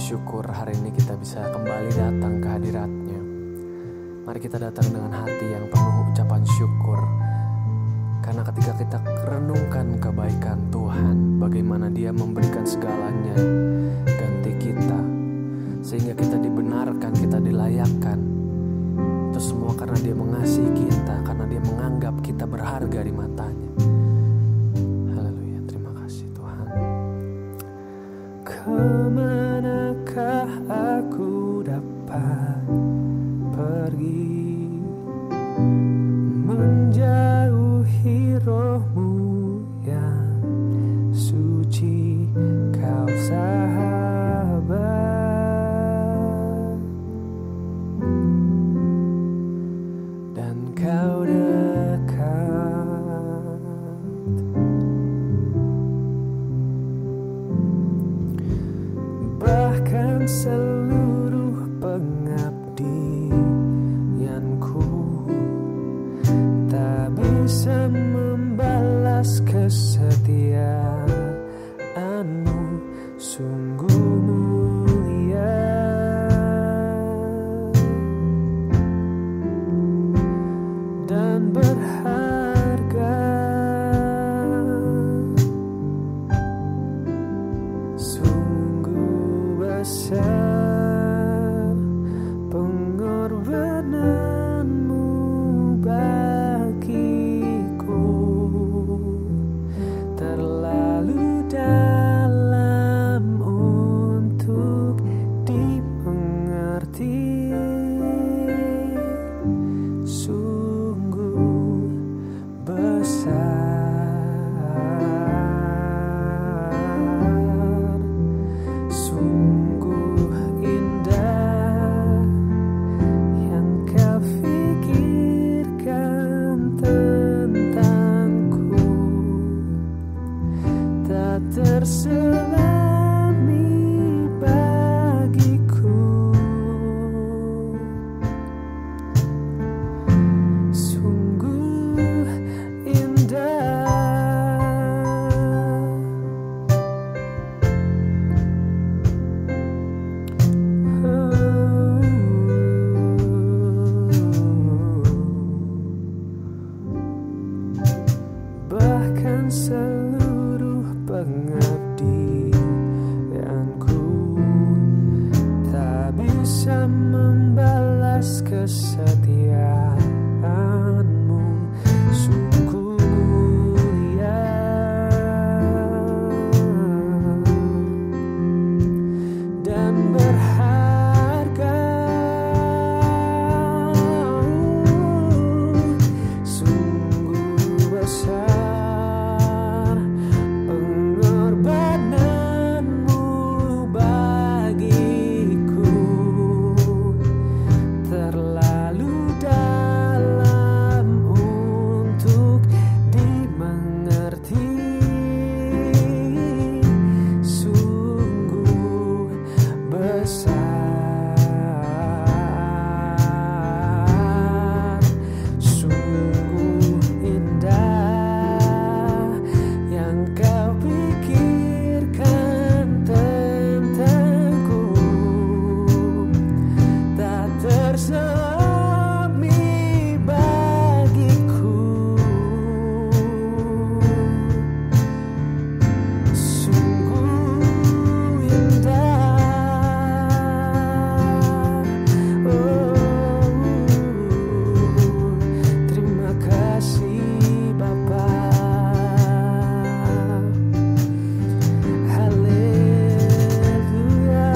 bersyukur hari ini kita bisa kembali datang ke hadirat-Nya. Mari kita datang dengan hati yang penuh ucapan syukur. Karena ketika kita renungkan kebaikan Tuhan, bagaimana Dia memberikan segalanya ganti kita, sehingga kita dibenarkan, kita dilayakkan. Itu semua karena Dia mengasihi kita, karena Dia menganggap kita berharga di mata-Nya. Haleluya, terima kasih Tuhan. Kemanakah aku dapat pergi, menjauhi Roh-Mu yang suci, Kau sahabat, dan Kau dekat. Bahkan seluruh pengabdianku tak bisa membalas kesetiaan-Mu, sungguh mulia dan berharga, sungguh besar pengorbanan-Mu bagiku, terlalu dalam untuk dimengerti, sungguh besar, sungguh indah yang Kau pikirkan tentangku, tak terselami bagiku, sungguh indah. Bahkan seluruh pengabdianku tak bisa membalas kesetiaan-Mu, sungguh mulia dan berharga, sungguh besar pengorbanan-Mu bagiku, terlalu dalam untuk dimengerti, sungguh besar, sungguh indah yang Kau pikirkan tentangku, tak terselami bagiku, sungguh indah. Oh, terima kasih Bapa. Haleluya.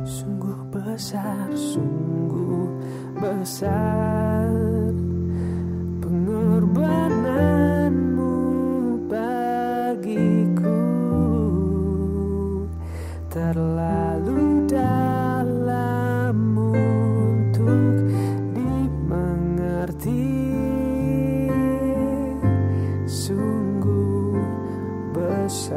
Sungguh besar, sungguh besar pengorbanan-Mu bagiku, terlalu dalam untuk dimengerti, sungguh besar,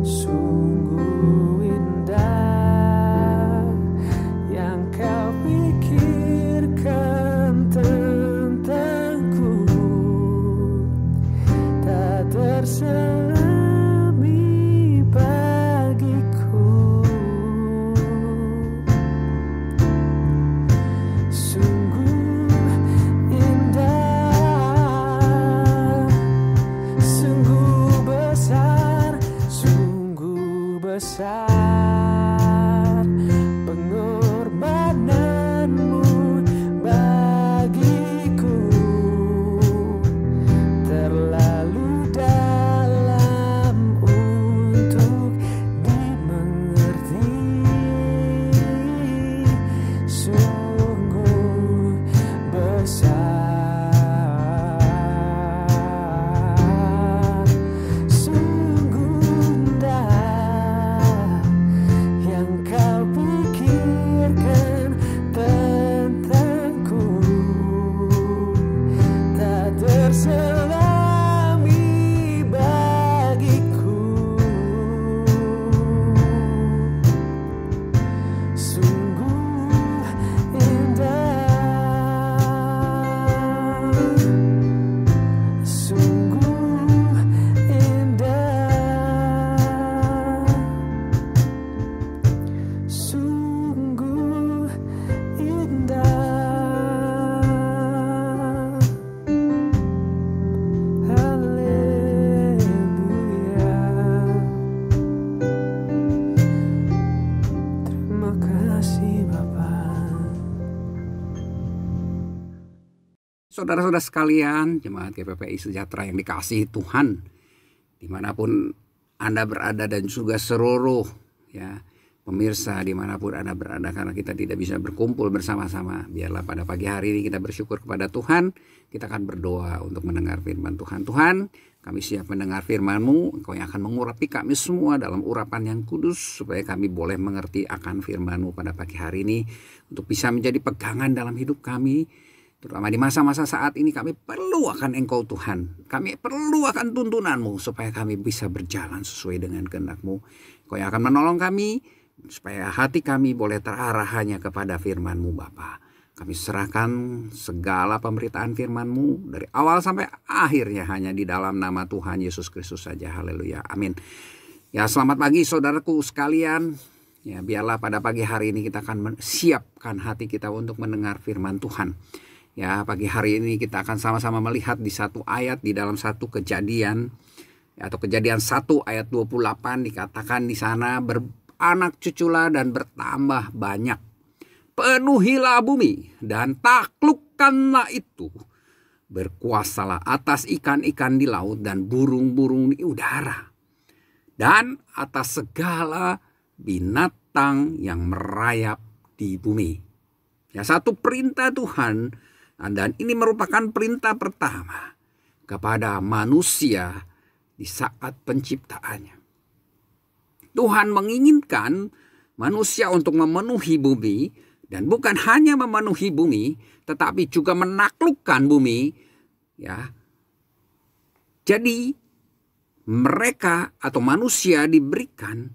sungguh indah besar pengorbananmu bagiku, terlalu dalam untuk dimengerti. Sungguh besar, sungguh indah yang kau pikirkan tentangku, tak terselami bagiku. Sungguh indah, sungguh indah, sungguh indah. Haleluya. Terima kasih Bapa. Saudara-saudara sekalian, jemaat GPPI Sejahtera yang dikasihi Tuhan, dimanapun Anda berada dan juga seluruh ya pemirsa dimanapun Anda berada, karena kita tidak bisa berkumpul bersama-sama, biarlah pada pagi hari ini kita bersyukur kepada Tuhan. Kita akan berdoa untuk mendengar firman Tuhan. Tuhan, kami siap mendengar firman-Mu. Engkau yang akan mengurapi kami semua dalam urapan yang kudus, supaya kami boleh mengerti akan firman-Mu pada pagi hari ini, untuk bisa menjadi pegangan dalam hidup kami. Terutama di masa-masa saat ini kami perlu akan Engkau Tuhan. Kami perlu akan tuntunan-Mu supaya kami bisa berjalan sesuai dengan kehendak-Mu. Engkau yang akan menolong kami supaya hati kami boleh terarah hanya kepada firman-Mu Bapa. Kami serahkan segala pemberitaan firman-Mu dari awal sampai akhirnya hanya di dalam nama Tuhan Yesus Kristus saja. Haleluya. Amin. Ya, selamat pagi saudaraku sekalian. Ya, biarlah pada pagi hari ini kita akan siapkan hati kita untuk mendengar firman Tuhan. Ya, pagi hari ini kita akan sama-sama melihat di satu ayat di dalam satu Kejadian, atau Kejadian 1 ayat 28, dikatakan di sana, beranak cuculah dan bertambah banyak, penuhilah bumi dan taklukkanlah itu, berkuasalah atas ikan-ikan di laut dan burung-burung di udara, dan atas segala binatang yang merayap di bumi. Ya, satu perintah Tuhan. Dan ini merupakan perintah pertama kepada manusia di saat penciptaannya. Tuhan menginginkan manusia untuk memenuhi bumi, dan bukan hanya memenuhi bumi, tetapi juga menaklukkan bumi. Ya, jadi mereka atau manusia diberikan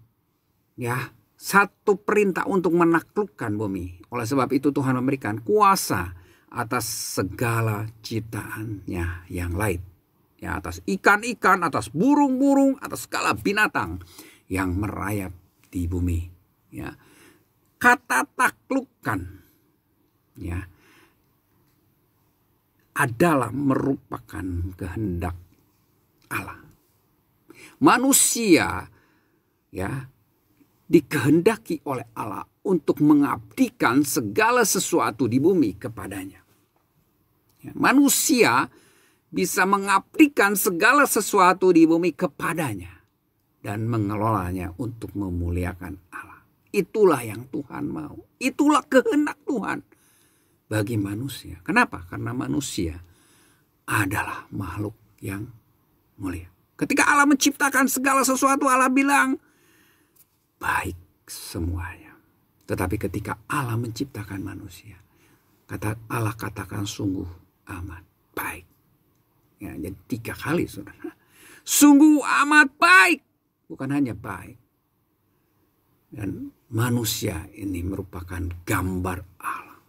ya satu perintah untuk menaklukkan bumi. Oleh sebab itu Tuhan memberikan kuasa atas segala ciptaannya yang lain. Ya, atas ikan-ikan, atas burung-burung, atas segala binatang yang merayap di bumi. Ya. Kata taklukkan ya adalah merupakan kehendak Allah. Manusia ya dikehendaki oleh Allah untuk mengabdikan segala sesuatu di bumi kepadanya. Ya, manusia bisa mengabdikan segala sesuatu di bumi kepadanya dan mengelolanya untuk memuliakan Allah. Itulah yang Tuhan mau. Itulah kehendak Tuhan bagi manusia. Kenapa? Karena manusia adalah makhluk yang mulia. Ketika Allah menciptakan segala sesuatu, Allah bilang baik semuanya. Tetapi ketika Allah menciptakan manusia, kata Allah katakan sungguh amat baik. Ya, jadi 3 kali saudara. Sungguh amat baik. Bukan hanya baik. Dan manusia ini merupakan gambar Allah.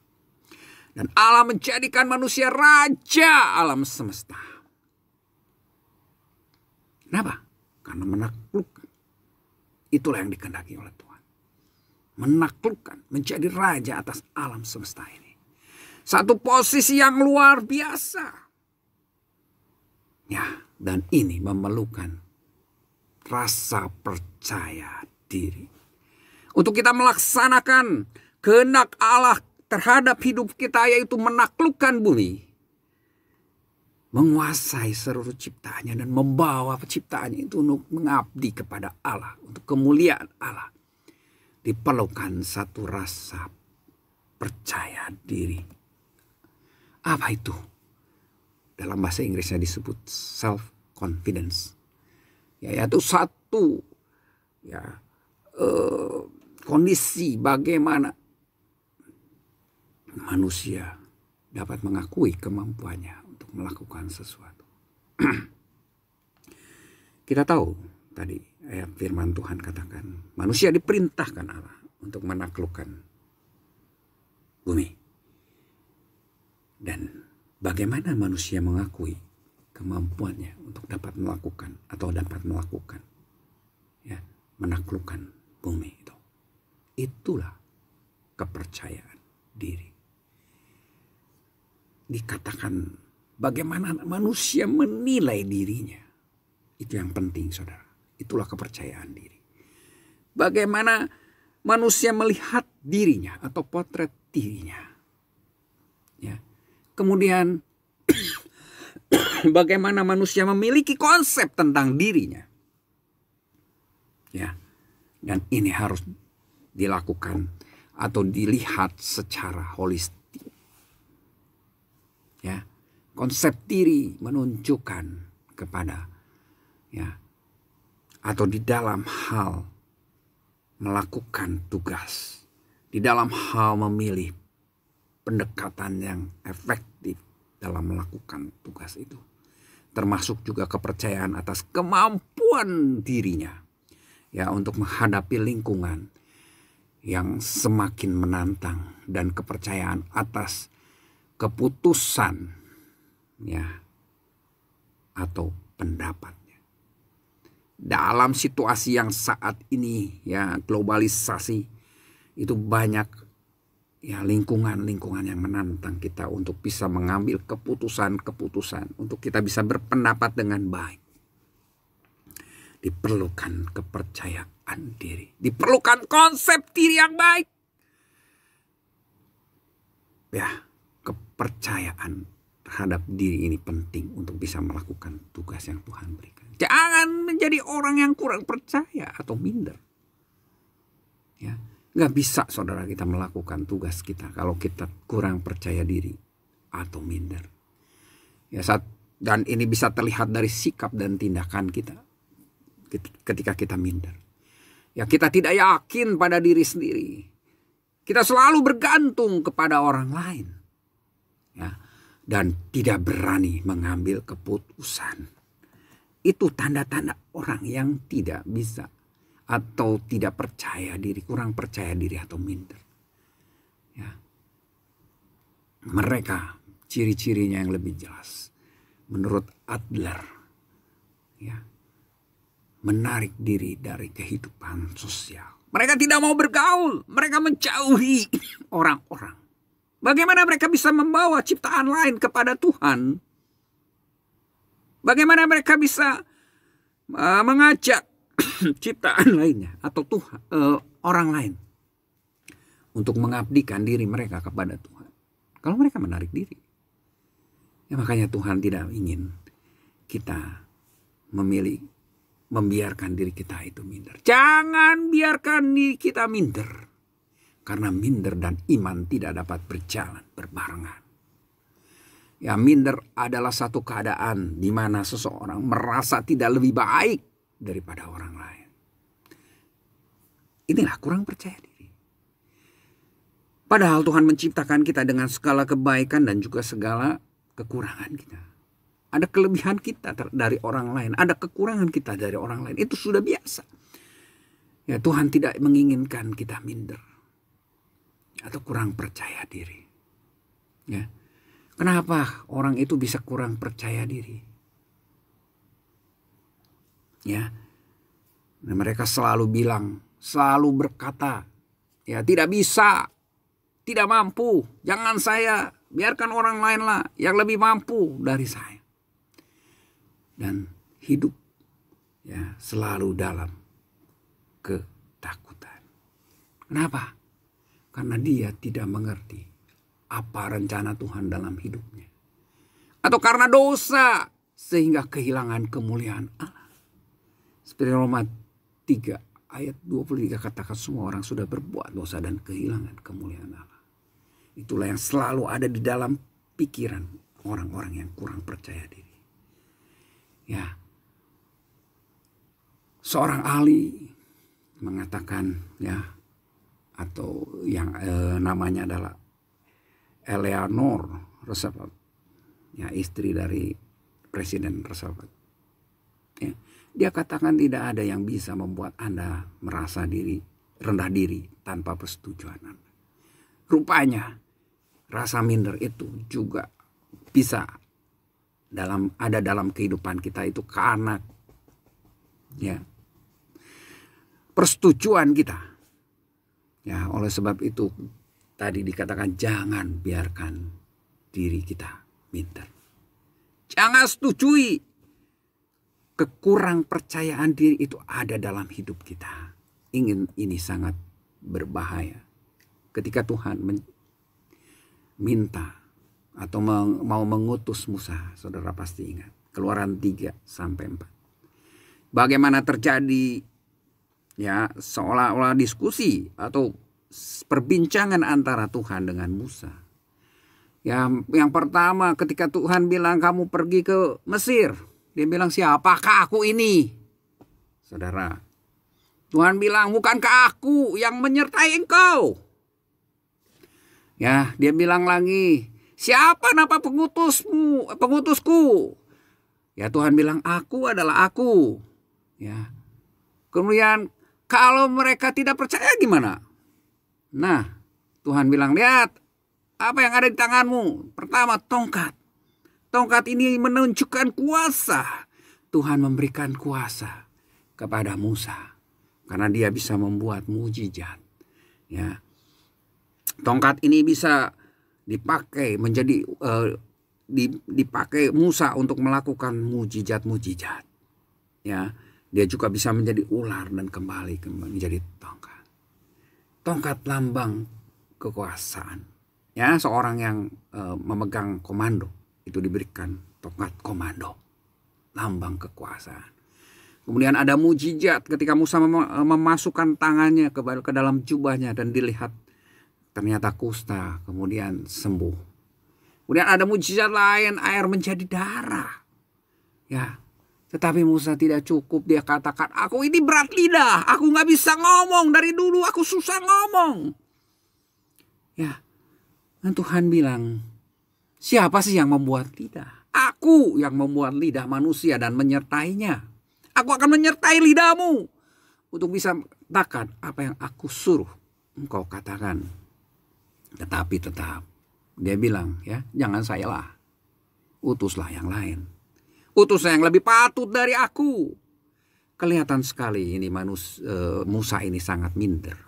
Dan Allah menjadikan manusia raja alam semesta. Kenapa? Karena menaklukkan. Itulah yang dikehendaki oleh Tuhan. Menaklukkan, menjadi raja atas alam semesta ini. Satu posisi yang luar biasa. Ya, dan ini memerlukan rasa percaya diri. Untuk kita melaksanakan kehendak Allah terhadap hidup kita, yaitu menaklukkan bumi, menguasai seluruh ciptaannya dan membawa ciptaannya itu untuk mengabdi kepada Allah, untuk kemuliaan Allah. Diperlukan satu rasa percaya diri. Apa itu? Dalam bahasa Inggrisnya disebut self-confidence. Yaitu satu kondisi bagaimana manusia dapat mengakui kemampuannya untuk melakukan sesuatu. Kita tahu tadi ayat firman Tuhan katakan, manusia diperintahkan Allah untuk menaklukkan bumi. Dan bagaimana manusia mengakui kemampuannya untuk dapat melakukan atau dapat melakukan menaklukkan bumi itu. Itulah kepercayaan diri. Dikatakan bagaimana manusia menilai dirinya. Itu yang penting, saudara. Itulah kepercayaan diri. Bagaimana manusia melihat dirinya atau potret dirinya. Ya. Kemudian bagaimana manusia memiliki konsep tentang dirinya. Ya. Dan ini harus dilakukan atau dilihat secara holistik. Ya. Konsep diri menunjukkan kepada atau di dalam hal melakukan tugas, di dalam hal memilih pendekatan yang efektif dalam melakukan tugas itu, termasuk juga kepercayaan atas kemampuan dirinya untuk menghadapi lingkungan yang semakin menantang, dan kepercayaan atas keputusan atau pendapatnya. Dalam situasi yang saat ini globalisasi itu banyak lingkungan yang menantang kita untuk bisa mengambil keputusan untuk kita bisa berpendapat dengan baik. Diperlukan kepercayaan diri, diperlukan konsep diri yang baik. Kepercayaan terhadap diri ini penting untuk bisa melakukan tugas yang Tuhan berikan. Jangan menjadi orang yang kurang percaya atau minder. Gak bisa, saudara, kita melakukan tugas kita kalau kita kurang percaya diri atau minder. Dan ini bisa terlihat dari sikap dan tindakan kita ketika kita minder. Kita tidak yakin pada diri sendiri. Kita selalu bergantung kepada orang lain. Dan tidak berani mengambil keputusan. Itu tanda-tanda orang yang tidak bisa atau tidak percaya diri, kurang percaya diri atau minder. Mereka ciri-cirinya yang lebih jelas. Menurut Adler, menarik diri dari kehidupan sosial. Mereka tidak mau bergaul, mereka menjauhi orang-orang. Bagaimana mereka bisa membawa ciptaan lain kepada Tuhan? Bagaimana mereka bisa mengajak ciptaan lainnya atau Tuhan, orang lain untuk mengabdikan diri mereka kepada Tuhan kalau mereka menarik diri? Makanya Tuhan tidak ingin kita membiarkan diri kita itu minder. Jangan biarkan diri kita minder, karena minder dan iman tidak dapat berjalan berbarengan. Minder adalah satu keadaan di mana seseorang merasa tidak lebih baik daripada orang lain. Inilah kurang percaya diri. Padahal Tuhan menciptakan kita dengan segala kebaikan dan juga segala kekurangan kita. Ada kelebihan kita dari orang lain, ada kekurangan kita dari orang lain. Itu sudah biasa. Tuhan tidak menginginkan kita minder atau kurang percaya diri. Kenapa orang itu bisa kurang percaya diri? Mereka selalu bilang, selalu berkata, tidak bisa, tidak mampu, jangan saya, biarkan orang lain lah yang lebih mampu dari saya. Dan hidup selalu dalam Kenapa? Karena dia tidak mengerti apa rencana Tuhan dalam hidupnya. Atau karena dosa sehingga kehilangan kemuliaan Allah. Seperti Roma 3 ayat 23 katakan semua orang sudah berbuat dosa dan kehilangan kemuliaan Allah. Itulah yang selalu ada di dalam pikiran orang-orang yang kurang percaya diri. Ya, seorang ahli mengatakan ya, atau yang namanya adalah Eleanor Roosevelt, ya istri dari Presiden Roosevelt. Ya, dia katakan tidak ada yang bisa membuat Anda merasa rendah diri tanpa persetujuan Anda. Rupanya rasa minder itu juga bisa ada dalam kehidupan kita itu karena ya persetujuan kita. Ya, oleh sebab itu tadi dikatakan jangan biarkan diri kita minder. Jangan setujui kekurang percayaan diri itu ada dalam hidup kita. Ini sangat berbahaya. Ketika Tuhan minta atau mau mengutus Musa, saudara pasti ingat. Keluaran 3-4. Bagaimana terjadi ya seolah-olah diskusi atau perbincangan antara Tuhan dengan Musa. Ya, yang pertama ketika Tuhan bilang kamu pergi ke Mesir. Dia bilang siapakah aku ini? Saudara, Tuhan bilang bukankah aku yang menyertai engkau? Ya, dia bilang lagi, siapa nama pengutusku? Ya, Tuhan bilang aku adalah aku. Ya. Kemudian kalau mereka tidak percaya gimana? Nah, Tuhan bilang, lihat apa yang ada di tanganmu. Pertama, tongkat. Tongkat ini menunjukkan kuasa. Tuhan memberikan kuasa kepada Musa karena dia bisa membuat mujizat. Ya, tongkat ini bisa dipakai dipakai Musa untuk melakukan mujizat-mujizat. Ya, dia juga bisa menjadi ular dan kembali menjadi tongkat. Tongkat lambang kekuasaan. Ya, seorang yang memegang komando itu diberikan tongkat komando, lambang kekuasaan. Kemudian ada mujizat ketika Musa memasukkan tangannya ke dalam jubahnya dan dilihat ternyata kusta, kemudian sembuh. Kemudian ada mujizat lain, air menjadi darah. Ya, tetapi Musa tidak cukup, dia katakan, aku ini berat lidah, aku nggak bisa ngomong, dari dulu aku susah ngomong. Ya, dan Tuhan bilang, siapa sih yang membuat lidah? Aku yang membuat lidah manusia dan menyertainya. Aku akan menyertai lidahmu untuk bisa katakan apa yang aku suruh engkau katakan. Tetapi tetap dia bilang, ya, jangan sayalah, utuslah yang lain. Utuslah yang lebih patut dari aku. Kelihatan sekali ini Musa ini sangat minder.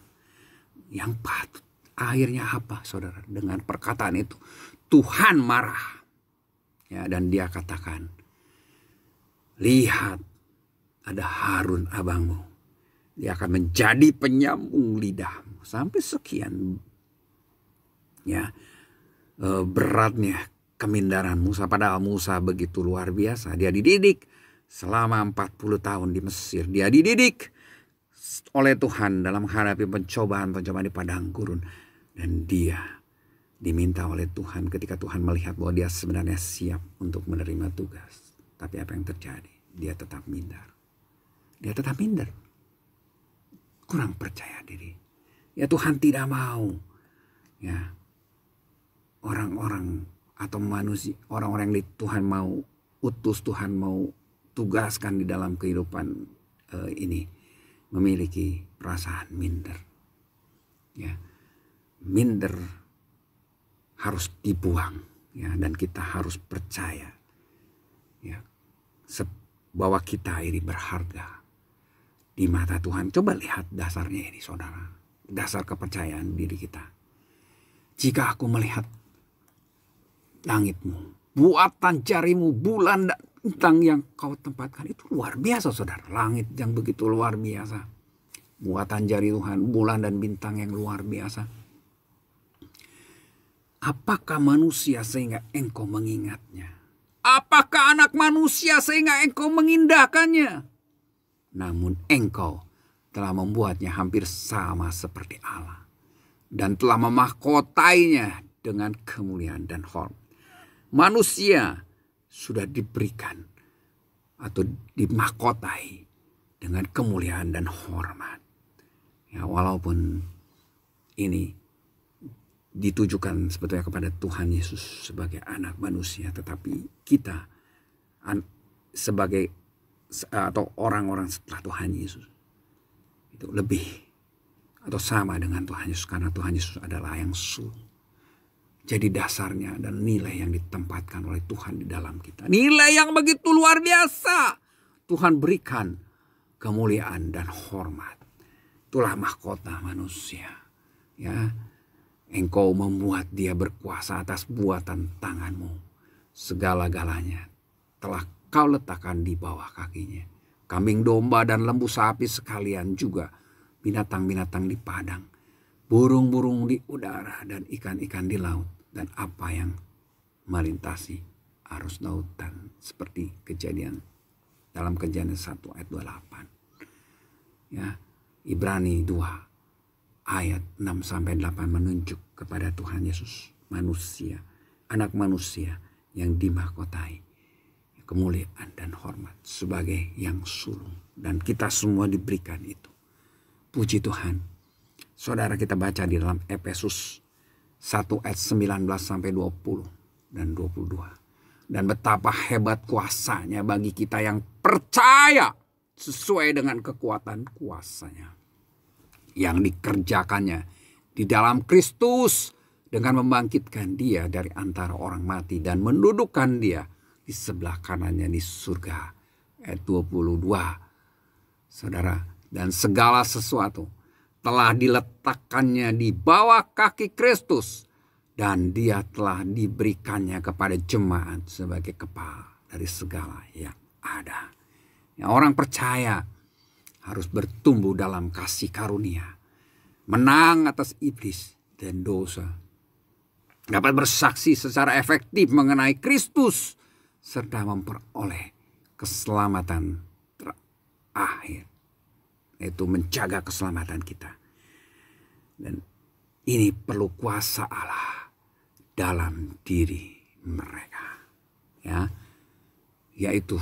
Yang patut. Akhirnya apa, saudara? Dengan perkataan itu Tuhan marah. Ya, dan dia katakan, lihat ada Harun abangmu. Dia akan menjadi penyambung lidahmu. Sampai sekian ya beratnya kemindaran Musa. Padahal Musa begitu luar biasa. Dia dididik selama 40 tahun di Mesir. Dia dididik oleh Tuhan dalam menghadapi pencobaan-pencobaan di padang gurun. Dan dia diminta oleh Tuhan ketika Tuhan melihat bahwa dia sebenarnya siap untuk menerima tugas. Tapi apa yang terjadi? Dia tetap minder. Dia tetap minder. Kurang percaya diri. Ya, Tuhan tidak mau. Ya, orang-orang atau manusia, orang-orang yang Tuhan mau utus, Tuhan mau tugaskan di dalam kehidupan ini memiliki perasaan minder. Ya, minder harus dibuang, ya, dan kita harus percaya, ya, bahwa kita ini berharga di mata Tuhan. Coba lihat dasarnya ini, saudara, dasar kepercayaan diri kita. Jika aku melihat langitmu, buatan jarimu, bulan dan bintang yang kau tempatkan, itu luar biasa, saudara. Langit yang begitu luar biasa. buatan jari Tuhan, bulan dan bintang yang luar biasa. Apakah manusia sehingga engkau mengingatnya? Apakah anak manusia sehingga engkau mengindahkannya? Namun engkau telah membuatnya hampir sama seperti Allah, dan telah memahkotainya dengan kemuliaan dan hormat. Manusia sudah diberikan atau dimahkotai dengan kemuliaan dan hormat. Ya, walaupun ini ditujukan sebetulnya kepada Tuhan Yesus sebagai anak manusia, tetapi kita sebagai atau orang-orang setelah Tuhan Yesus itu lebih atau sama dengan Tuhan Yesus, karena Tuhan Yesus adalah yang sulung. Jadi dasarnya dan nilai yang ditempatkan oleh Tuhan di dalam kita, nilai yang begitu luar biasa, Tuhan berikan kemuliaan dan hormat. Itulah mahkota manusia. Ya, engkau membuat dia berkuasa atas buatan tanganmu. Segala-galanya telah kau letakkan di bawah kakinya. Kambing domba dan lembu sapi sekalian, juga binatang-binatang di padang, burung-burung di udara dan ikan-ikan di laut, dan apa yang melintasi arus lautan, seperti Kejadian dalam Kejadian 1 ayat 28. Ya, Ibrani 2 ayat 6-8 menunjuk kepada Tuhan Yesus, manusia, anak manusia yang dimahkotai kemuliaan dan hormat sebagai yang sulung, dan kita semua diberikan itu. Puji Tuhan. Saudara, kita baca di dalam Efesus 1 ayat 19-20 dan 22. Dan betapa hebat kuasanya bagi kita yang percaya, sesuai dengan kekuatan kuasanya yang dikerjakannya di dalam Kristus, dengan membangkitkan dia dari antara orang mati dan mendudukkan dia di sebelah kanannya di surga. Ayat 22. Saudara, dan segala sesuatu telah diletakkannya di bawah kaki Kristus, dan dia telah diberikannya kepada jemaat sebagai kepala dari segala yang ada. Ya, orang percaya harus bertumbuh dalam kasih karunia, menang atas iblis dan dosa, dapat bersaksi secara efektif mengenai Kristus, serta memperoleh keselamatan terakhir, yaitu menjaga keselamatan kita. Dan ini perlu kuasa Allah dalam diri mereka, ya, yaitu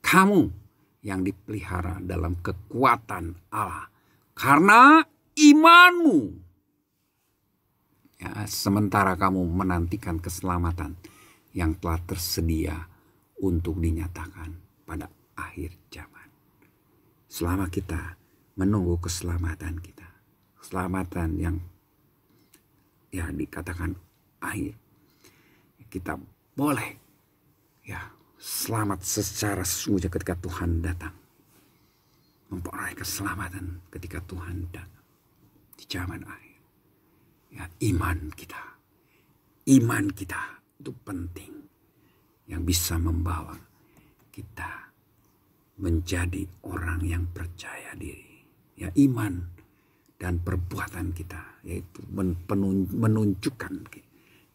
kamu yang dipelihara dalam kekuatan Allah karena imanmu. Ya, sementara kamu menantikan keselamatan yang telah tersedia untuk dinyatakan pada akhir zaman. Selama kita menunggu keselamatan kita, keselamatan yang ya dikatakan akhir, kita boleh ya selamat secara sesungguhnya ketika Tuhan datang, memperoleh keselamatan ketika Tuhan datang di zaman akhir. Ya, iman kita itu penting, yang bisa membawa kita menjadi orang yang percaya diri. Ya, iman dan perbuatan kita, yaitu menunjukkan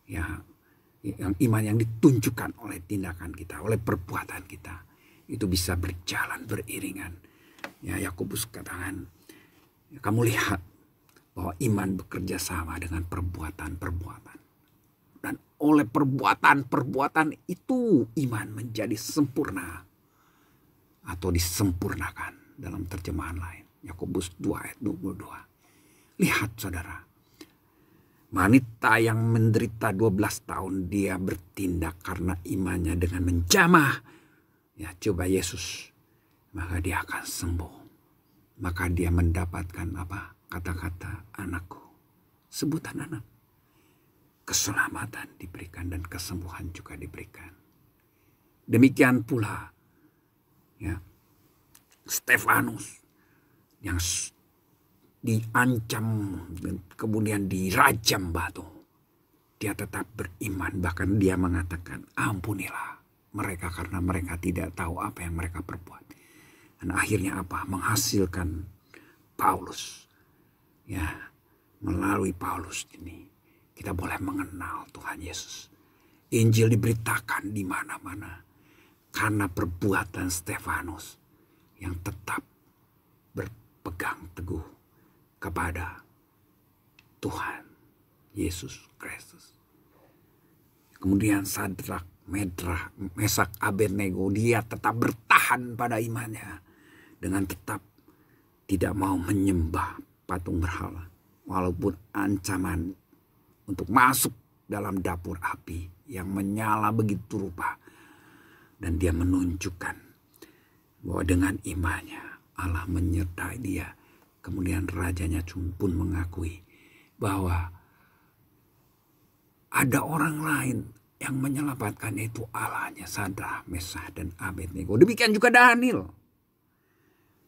ya, yang iman yang ditunjukkan oleh tindakan kita, oleh perbuatan kita, itu bisa berjalan beriringan. Ya, Yakobus katakan, ya, kamu lihat bahwa iman bekerja sama dengan perbuatan-perbuatan, dan oleh perbuatan-perbuatan itu iman menjadi sempurna atau disempurnakan dalam terjemahan lain. Yakobus 2 ayat 22. Lihat saudara, wanita yang menderita 12 tahun, dia bertindak karena imannya dengan menjamah. Ya, coba Yesus, maka dia akan sembuh. Maka dia mendapatkan apa? Kata-kata anakku, sebutan anak. Keselamatan diberikan dan kesembuhan juga diberikan. Demikian pula ya, Stefanus yang diancam dan kemudian dirajam batu, dia tetap beriman. Bahkan dia mengatakan, ampunilah mereka karena mereka tidak tahu apa yang mereka perbuat. Dan akhirnya apa? Menghasilkan Paulus. Ya, melalui Paulus ini kita boleh mengenal Tuhan Yesus. Injil diberitakan di mana-mana karena perbuatan Stefanus yang tetap berpegang teguh kepada Tuhan Yesus Kristus. Kemudian Sadrak, Mesak, Abednego, dia tetap bertahan pada imannya dengan tetap tidak mau menyembah patung berhala walaupun ancaman untuk masuk dalam dapur api yang menyala begitu rupa. Dan dia menunjukkan bahwa dengan imannya Allah menyertai dia. Kemudian rajanya pun mengakui bahwa ada orang lain yang menyelamatkan, yaitu Allahnya Sadrak, Mesak, dan Abednego. Demikian juga Daniel.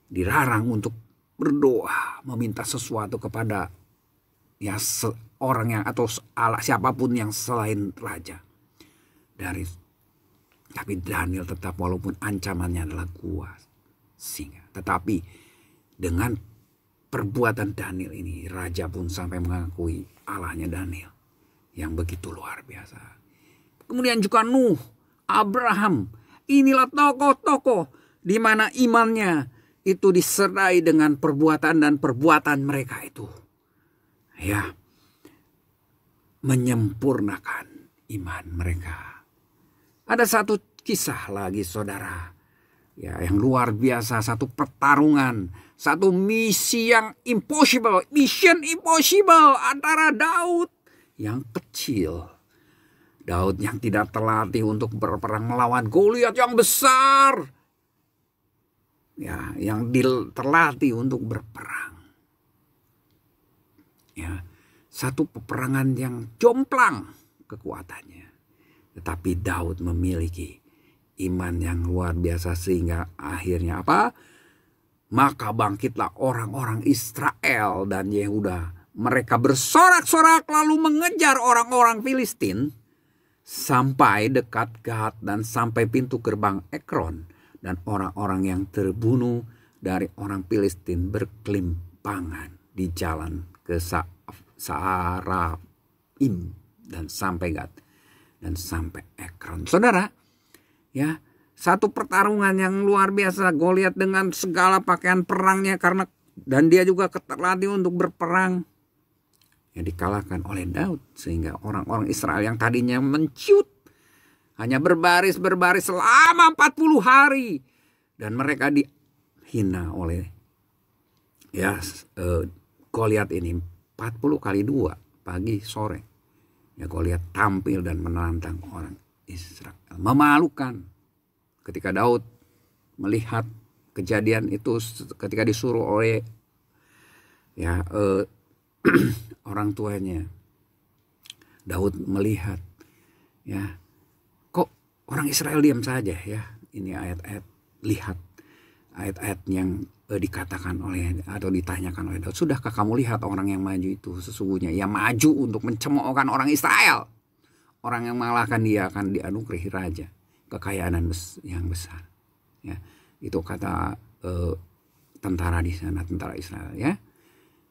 Dilarang untuk berdoa, meminta sesuatu kepada ya orang yang atau Allah siapapun yang selain raja. Tapi Daniel tetap, walaupun ancamannya adalah gua singa. Tetapi dengan perbuatan Daniel ini, raja pun sampai mengakui Allahnya Daniel yang begitu luar biasa. Kemudian juga Nuh, Abraham. Inilah tokoh-tokoh di mana imannya itu disertai dengan perbuatan dan perbuatan mereka itu. Ya, menyempurnakan iman mereka. Ada satu kisah lagi saudara. Ya, yang luar biasa, satu pertarungan, satu misi yang impossible, mission impossible antara Daud yang kecil. Daud yang tidak terlatih untuk berperang melawan Goliat yang besar. Ya, yang terlatih untuk berperang. Ya, satu peperangan yang jomplang kekuatannya. Tetapi Daud memiliki iman yang luar biasa sehingga akhirnya apa? Maka bangkitlah orang-orang Israel dan Yehuda. Mereka bersorak-sorak lalu mengejar orang-orang Filistin sampai dekat Gat dan sampai pintu gerbang Ekron. Dan orang-orang yang terbunuh dari orang Filistin berkelimpangan di jalan ke Saaraim dan sampai Gat dan sampai Ekron. Saudara, ya, satu pertarungan yang luar biasa. Goliat dengan segala pakaian perangnya dan dia juga terlatih untuk berperang. Ya, dikalahkan oleh Daud sehingga orang-orang Israel yang tadinya menciut hanya berbaris selama 40 hari. Dan mereka dihina oleh Goliat ini 40 kali 2 pagi sore. Ya, Goliat tampil dan menantang orang Israel. Memalukan ketika Daud melihat kejadian itu ketika disuruh oleh orang tuanya. Daud melihat, ya, kok orang Israel diam saja ya. Ini ayat-ayat, lihat ayat-ayat yang dikatakan oleh atau ditanyakan oleh Daud. Sudahkah kamu lihat orang yang maju itu? Sesungguhnya ia maju untuk mencemoohkan orang Israel. Orang yang mengalahkan dia akan dianugerahi raja, kekayaan yang besar. Ya, itu kata tentara di sana, tentara Israel. Ya,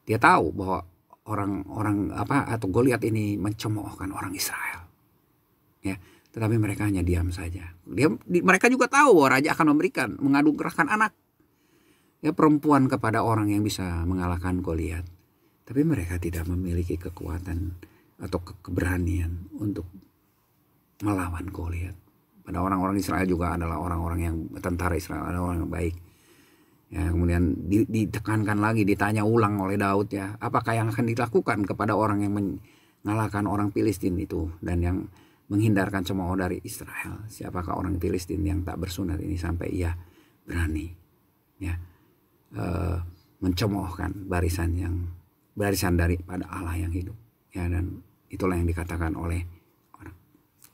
dia tahu bahwa orang-orang atau Goliat ini mencemoohkan orang Israel. Ya, tetapi mereka hanya diam saja. Mereka juga tahu bahwa raja akan menganugerahkan anak, ya, perempuan kepada orang yang bisa mengalahkan Goliat. Tapi mereka tidak memiliki kekuatan atau keberanian untuk melawan Goliat. Pada orang-orang Israel juga adalah orang-orang yang tentara Israel, adalah orang yang baik. Ya, kemudian ditekankan lagi, ditanya ulang oleh Daud, ya, apakah yang akan dilakukan kepada orang yang mengalahkan orang Filistin itu dan yang menghindarkan cemooh dari Israel? Siapakah orang Filistin yang tak bersunat ini sampai ia berani, ya, mencemoohkan barisan daripada Allah yang hidup, ya, dan itulah yang dikatakan oleh orang.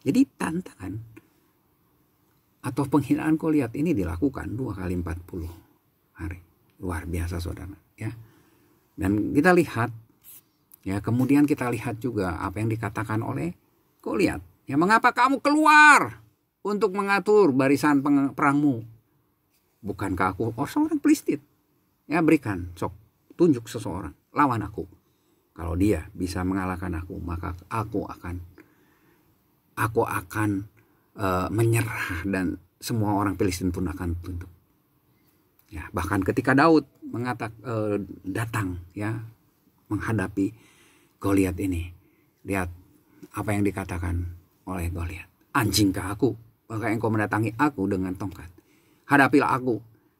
Jadi tantangan atau penghinaan Goliat ini dilakukan 2 kali 40 hari. Luar biasa saudara, ya. Dan kita lihat, ya, kemudian kita lihat juga apa yang dikatakan oleh Goliat. Ya, mengapa kamu keluar untuk mengatur barisan perangmu? Bukankah aku seorang Filistin? Ya, berikan sok tunjuk seseorang lawan aku. Kalau dia bisa mengalahkan aku, maka aku akan menyerah dan semua orang Filistin pun akan tunduk. Ya, bahkan ketika Daud datang ya menghadapi Goliat ini, lihat apa yang dikatakan oleh Goliat. Anjingkah aku, maka engkau mendatangi aku dengan tongkat. Hadapilah aku,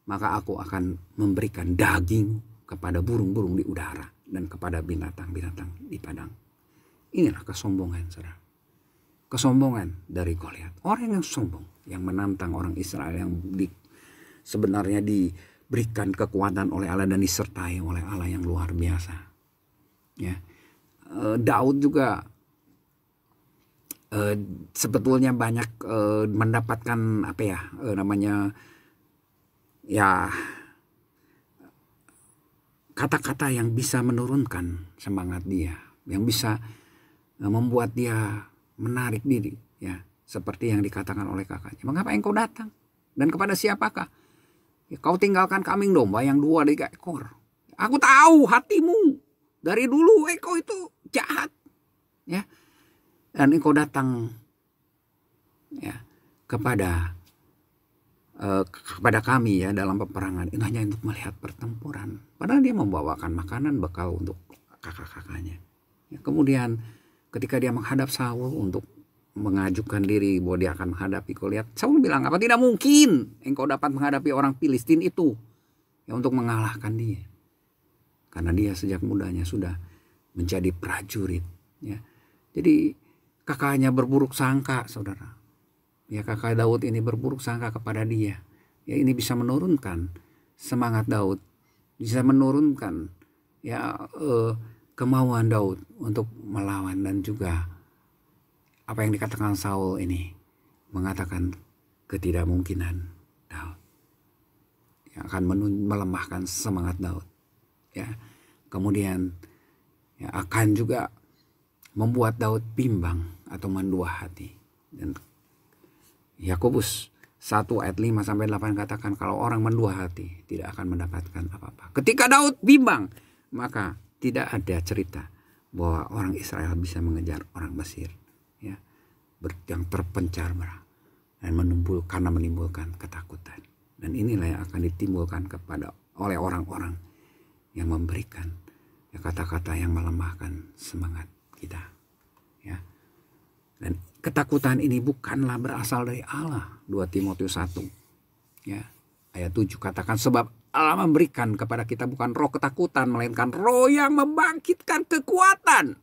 maka aku akan memberikan daging kepada burung-burung di udara dan kepada binatang-binatang di padang. Inilah kesombongan, saudara. Kesombongan dari Goliat. Orang yang sombong, yang menantang orang Israel, yang sebenarnya diberikan kekuatan oleh Allah dan disertai oleh Allah yang luar biasa. Ya, Daud juga sebetulnya banyak mendapatkan kata-kata yang bisa menurunkan semangat dia, yang bisa membuat dia menarik diri, ya, seperti yang dikatakan oleh kakaknya. Mengapa engkau datang? Dan kepada siapakah? Ya, kau tinggalkan kambing domba yang 2 ekor. Aku tahu hatimu dari dulu, engkau itu jahat, ya. Dan engkau datang, ya, kepada kami ya dalam peperangan ini hanya untuk melihat pertempuran. Padahal dia membawakan makanan bekal untuk kakak-kakaknya. Ya, kemudian ketika dia menghadap Saul untuk mengajukan diri bahwa dia akan menghadapi Goliat, Saul bilang, apa tidak mungkin engkau dapat menghadapi orang Filistin itu, ya, untuk mengalahkan dia. Karena dia sejak mudanya sudah menjadi prajurit, ya. Jadi kakaknya berburuk sangka, saudara. Ya, kakak Daud ini berburuk sangka kepada dia. Ya, ini bisa menurunkan semangat Daud, bisa menurunkan ya kemauan Daud untuk melawan. Dan juga apa yang dikatakan Saul ini mengatakan ketidakmungkinan Daud, yang akan melemahkan semangat Daud. Ya, kemudian ya, akan juga membuat Daud bimbang atau mendua hati. Dan Yakobus 1 ayat 5-8 katakan kalau orang mendua hati tidak akan mendapatkan apa-apa. Ketika Daud bimbang, maka tidak ada cerita bahwa orang Israel bisa mengejar orang Mesir, ya, yang terpencar dan menimbulkan ketakutan. Dan inilah yang akan ditimbulkan oleh orang-orang yang memberikan ya, kata-kata yang melemahkan semangat kita, ya. Dan ketakutan ini bukanlah berasal dari Allah. 2 Timotius 1 ya, ayat 7 katakan, sebab Allah memberikan kepada kita bukan roh ketakutan, melainkan roh yang membangkitkan kekuatan.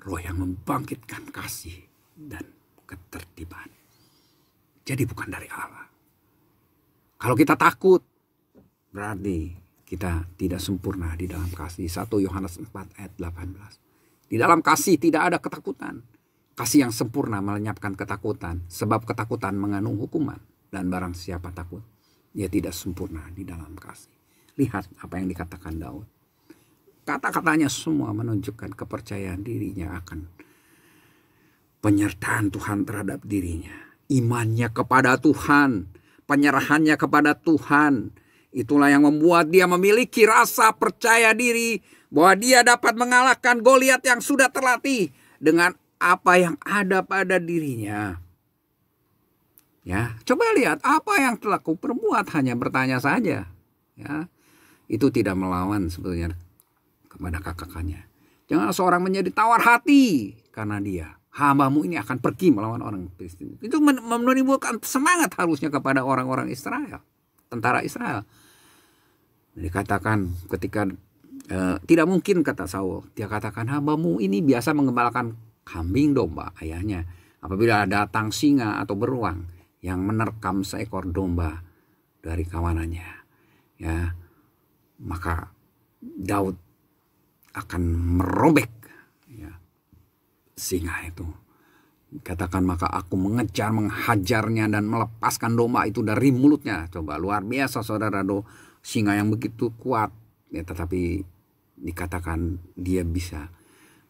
Roh yang membangkitkan kasih dan ketertiban. Jadi bukan dari Allah. Kalau kita takut, berarti kita tidak sempurna di dalam kasih. 1 Yohanes 4 ayat 18. Di dalam kasih tidak ada ketakutan. Kasih yang sempurna melenyapkan ketakutan. Sebab ketakutan mengandung hukuman. Dan barang siapa takut, dia tidak sempurna di dalam kasih. Lihat apa yang dikatakan Daud. Kata-katanya semua menunjukkan kepercayaan dirinya akan penyertaan Tuhan terhadap dirinya. Imannya kepada Tuhan. Penyerahannya kepada Tuhan. Itulah yang membuat dia memiliki rasa percaya diri bahwa dia dapat mengalahkan Goliat yang sudah terlatih dengan apa yang ada pada dirinya. Ya, coba lihat apa yang telah ku perbuat, hanya bertanya saja. Ya, itu tidak melawan sebetulnya kepada kakaknya. Jangan seorang menjadi tawar hati karena dia. Hambamu ini akan pergi melawan orang Filistin. Itu menimbulkan semangat harusnya kepada orang-orang Israel, tentara Israel. Dikatakan ketika tidak mungkin, kata Saul, dia katakan hambamu ini biasa mengembalakan kambing domba ayahnya. Apabila datang singa atau beruang yang menerkam seekor domba dari kawanannya, ya, maka Daud akan merobek, ya, singa itu. Katakan maka aku mengejar, menghajarnya dan melepaskan domba itu dari mulutnya. Coba, luar biasa saudara, singa yang begitu kuat, ya, tetapi dikatakan dia bisa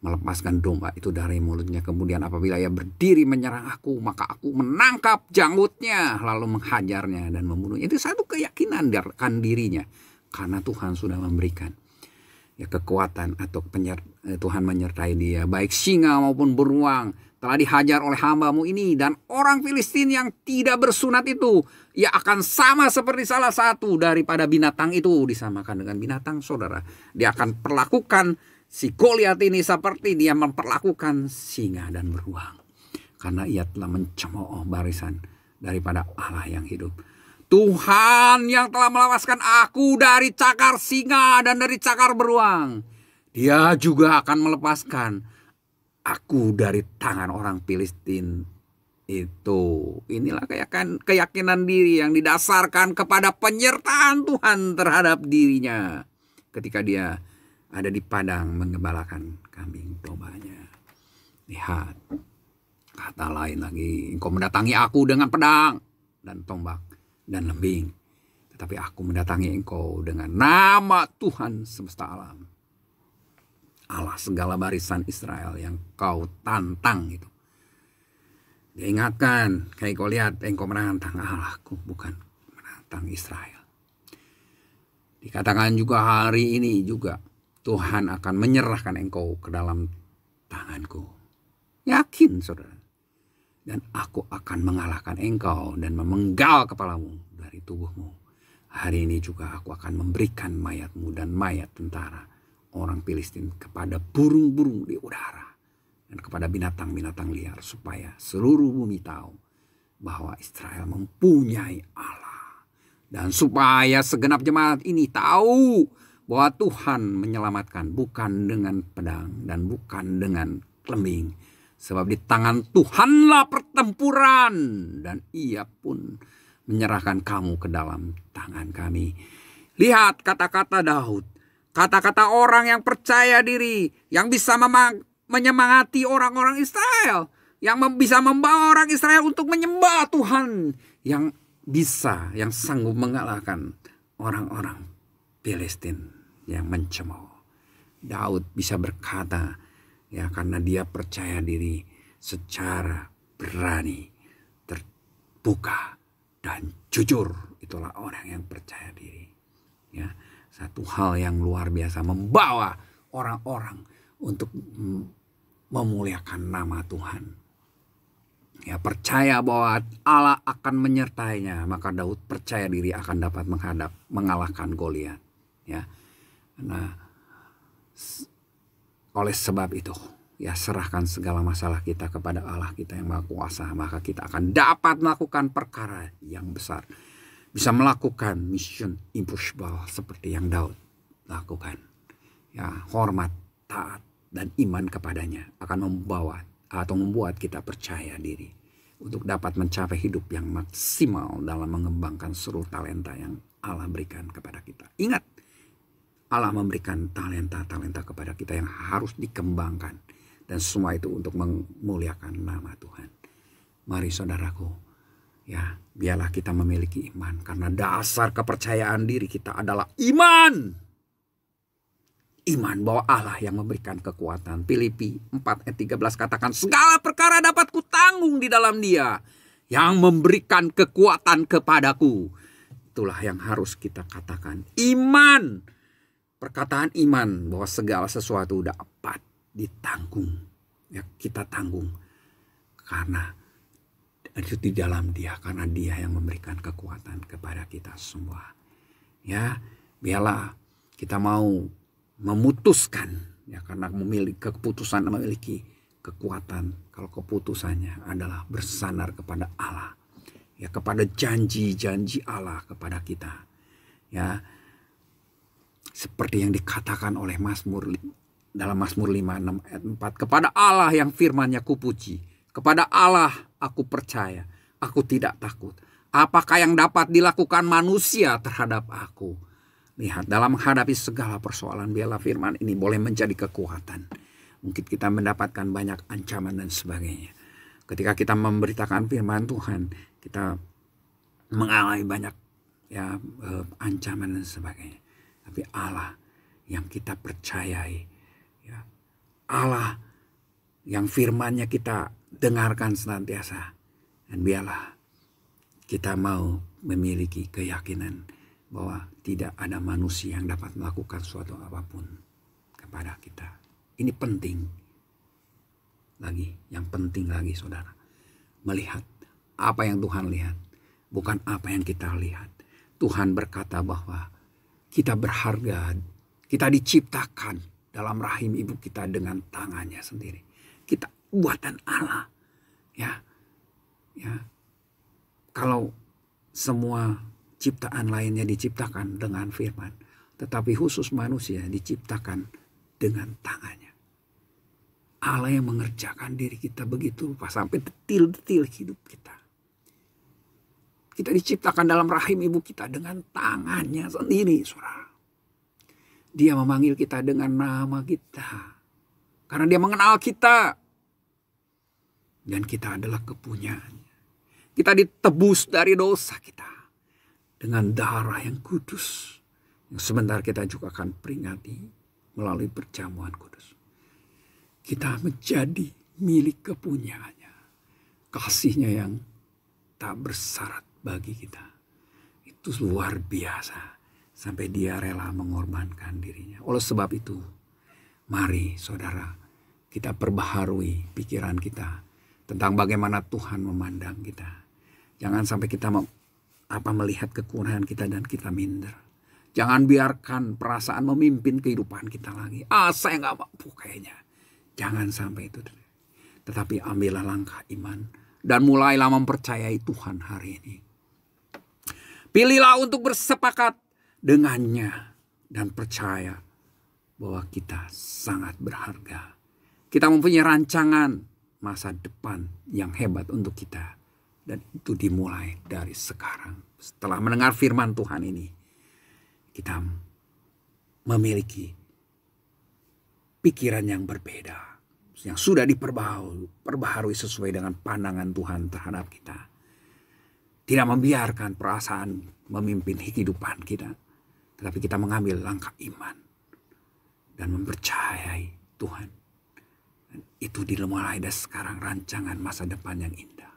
melepaskan domba itu dari mulutnya. Kemudian apabila ia berdiri menyerang aku, maka aku menangkap janggutnya lalu menghajarnya dan membunuhnya. Itu satu keyakinan akan dirinya karena Tuhan sudah memberikan ya kekuatan atau Tuhan menyertai dia. Baik singa maupun beruang telah dihajar oleh hambamu ini, dan orang Filistin yang tidak bersunat itu, ia akan sama seperti salah satu daripada binatang itu. Disamakan dengan binatang, saudara. Dia akan perlakukan si Goliat ini seperti dia memperlakukan singa dan beruang, karena ia telah mencemooh barisan daripada Allah yang hidup. Tuhan yang telah melawaskan aku dari cakar singa dan dari cakar beruang, dia juga akan melepaskan aku dari tangan orang Filistin itu. Inilah keyakinan diri yang didasarkan kepada penyertaan Tuhan terhadap dirinya ketika dia ada di padang menggembalakan kambing dombanya. Lihat, kata lain lagi, engkau mendatangi aku dengan pedang dan tombak dan lembing, tetapi aku mendatangi engkau dengan nama Tuhan semesta alam, Allah segala barisan Israel yang kau tantang itu. Dia ingatkan, kayak kau lihat, engkau menantang Allahku, bukan menantang Israel. Dikatakan juga hari ini juga, Tuhan akan menyerahkan engkau ke dalam tanganku. Yakin, saudara. Dan aku akan mengalahkan engkau dan memenggal kepalamu dari tubuhmu. Hari ini juga aku akan memberikan mayatmu dan mayat tentara orang Filistin kepada burung-burung di udara dan kepada binatang-binatang liar, supaya seluruh bumi tahu bahwa Israel mempunyai Allah, dan supaya segenap jemaat ini tahu bahwa Tuhan menyelamatkan bukan dengan pedang dan bukan dengan lembing, sebab di tangan Tuhanlah pertempuran, dan ia pun menyerahkan kamu ke dalam tangan kami. Lihat kata-kata Daud, kata-kata orang yang percaya diri, yang bisa menyemangati orang-orang Israel, yang bisa membawa orang Israel untuk menyembah Tuhan, yang yang sanggup mengalahkan orang-orang Filistin yang mencemooh. Daud bisa berkata, ya, karena dia percaya diri secara berani, terbuka, dan jujur. Itulah orang yang percaya diri. Ya. Satu hal yang luar biasa, membawa orang-orang untuk memuliakan nama Tuhan. Ya, percaya bahwa Allah akan menyertainya, maka Daud percaya diri akan dapat mengalahkan Goliat. Ya, nah, oleh sebab itu, ya, serahkan segala masalah kita kepada Allah kita yang Maha Kuasa, maka kita akan dapat melakukan perkara yang besar. Bisa melakukan mission impossible seperti yang Daud lakukan. Ya, hormat, taat, dan iman kepadanya akan membuat kita percaya diri untuk dapat mencapai hidup yang maksimal dalam mengembangkan seluruh talenta yang Allah berikan kepada kita. Ingat, Allah memberikan talenta-talenta kepada kita yang harus dikembangkan, dan semua itu untuk memuliakan nama Tuhan. Mari saudaraku, ya, biarlah kita memiliki iman, karena dasar kepercayaan diri kita adalah iman. Iman bahwa Allah yang memberikan kekuatan. Filipi 4 ayat 13 katakan, segala perkara dapat kutanggung di dalam Dia yang memberikan kekuatan kepadaku. Itulah yang harus kita katakan. Iman. Perkataan iman bahwa segala sesuatu dapat ditanggung. Ya, kita tanggung karena itu di dalam Dia, karena Dia yang memberikan kekuatan kepada kita semua. Ya, biarlah kita mau memutuskan, ya, karena keputusan memiliki kekuatan kalau keputusannya adalah bersandar kepada Allah, ya, kepada janji-janji Allah kepada kita, ya, seperti yang dikatakan oleh dalam Mazmur 5:6 ayat 4, kepada Allah yang firman-Nya kupuji, kepada Allah aku percaya, aku tidak takut. Apakah yang dapat dilakukan manusia terhadap aku? Lihat, dalam menghadapi segala persoalan, biarlah firman ini boleh menjadi kekuatan. Mungkin kita mendapatkan banyak ancaman dan sebagainya. Ketika kita memberitakan firman Tuhan, kita mengalami banyak, ya, ancaman dan sebagainya. Tapi Allah yang kita percayai, ya, Allah yang firman-Nya kita dengarkan senantiasa, dan biarlah kita mau memiliki keyakinan bahwa tidak ada manusia yang dapat melakukan suatu apapun kepada kita. Ini penting lagi, yang penting lagi saudara, melihat apa yang Tuhan lihat, bukan apa yang kita lihat. Tuhan berkata bahwa kita berharga, kita diciptakan dalam rahim ibu kita dengan tangannya sendiri. Kita buatan Allah. Ya. Kalau semua ciptaan lainnya diciptakan dengan firman, tetapi khusus manusia diciptakan dengan tangannya. Allah yang mengerjakan diri kita begitu rupa sampai detil-detil hidup kita. Kita diciptakan dalam rahim ibu kita dengan tangannya sendiri, saudara. Dia memanggil kita dengan nama kita. Karena dia mengenal kita. Dan kita adalah kepunyaannya. Kita ditebus dari dosa kita. Dengan darah yang kudus. Yang sebentar kita juga akan peringati melalui perjamuan kudus. Kita menjadi milik kepunyaannya. Kasihnya yang tak bersyarat bagi kita. Itu luar biasa. Sampai dia rela mengorbankan dirinya. Oleh sebab itu, mari saudara, kita perbaharui pikiran kita tentang bagaimana Tuhan memandang kita. Jangan sampai kita melihat kekurangan kita dan kita minder. Jangan biarkan perasaan memimpin kehidupan kita lagi. Saya gak mampu kayaknya. Jangan sampai itu. Tetapi ambillah langkah iman dan mulailah mempercayai Tuhan hari ini. Pilihlah untuk bersepakat dengannya dan percaya bahwa kita sangat berharga. Kita mempunyai rancangan masa depan yang hebat untuk kita. Dan itu dimulai dari sekarang. Setelah mendengar firman Tuhan ini, kita memiliki pikiran yang berbeda. Yang sudah diperbaharui sesuai dengan pandangan Tuhan terhadap kita. Tidak membiarkan perasaan memimpin kehidupan kita. Tetapi kita mengambil langkah iman. Dan mempercayai Tuhan. Dan itu dimulai dari sekarang rancangan masa depan yang indah.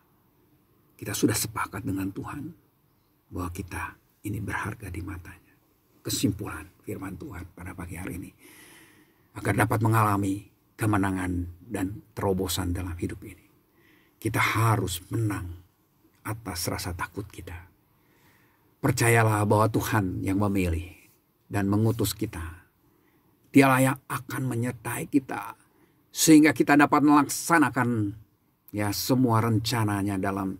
Kita sudah sepakat dengan Tuhan. Bahwa kita ini berharga di matanya. Kesimpulan firman Tuhan pada pagi hari ini. Agar dapat mengalami kemenangan dan terobosan dalam hidup ini. Kita harus menang atas rasa takut kita. Percayalah bahwa Tuhan yang memilih dan mengutus kita. Dialah yang akan menyertai kita. Sehingga kita dapat melaksanakan semua rencananya dalam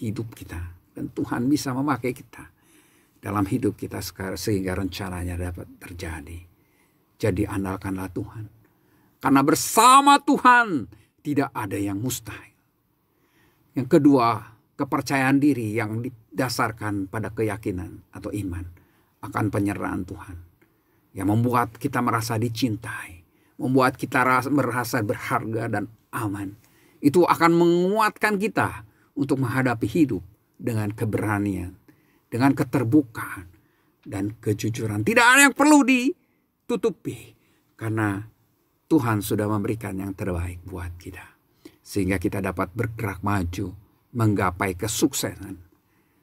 hidup kita. Dan Tuhan bisa memakai kita dalam hidup kita sekarang sehingga rencananya dapat terjadi. Jadi andalkanlah Tuhan. Karena bersama Tuhan tidak ada yang mustahil. Yang kedua, kepercayaan diri yang didasarkan pada keyakinan atau iman akan penyertaan Tuhan. Yang membuat kita merasa dicintai. Membuat kita merasa berharga dan aman. Itu akan menguatkan kita untuk menghadapi hidup dengan keberanian. Dengan keterbukaan dan kejujuran. Tidak ada yang perlu ditutupi. Karena Tuhan sudah memberikan yang terbaik buat kita. Sehingga kita dapat bergerak maju. Menggapai kesuksesan.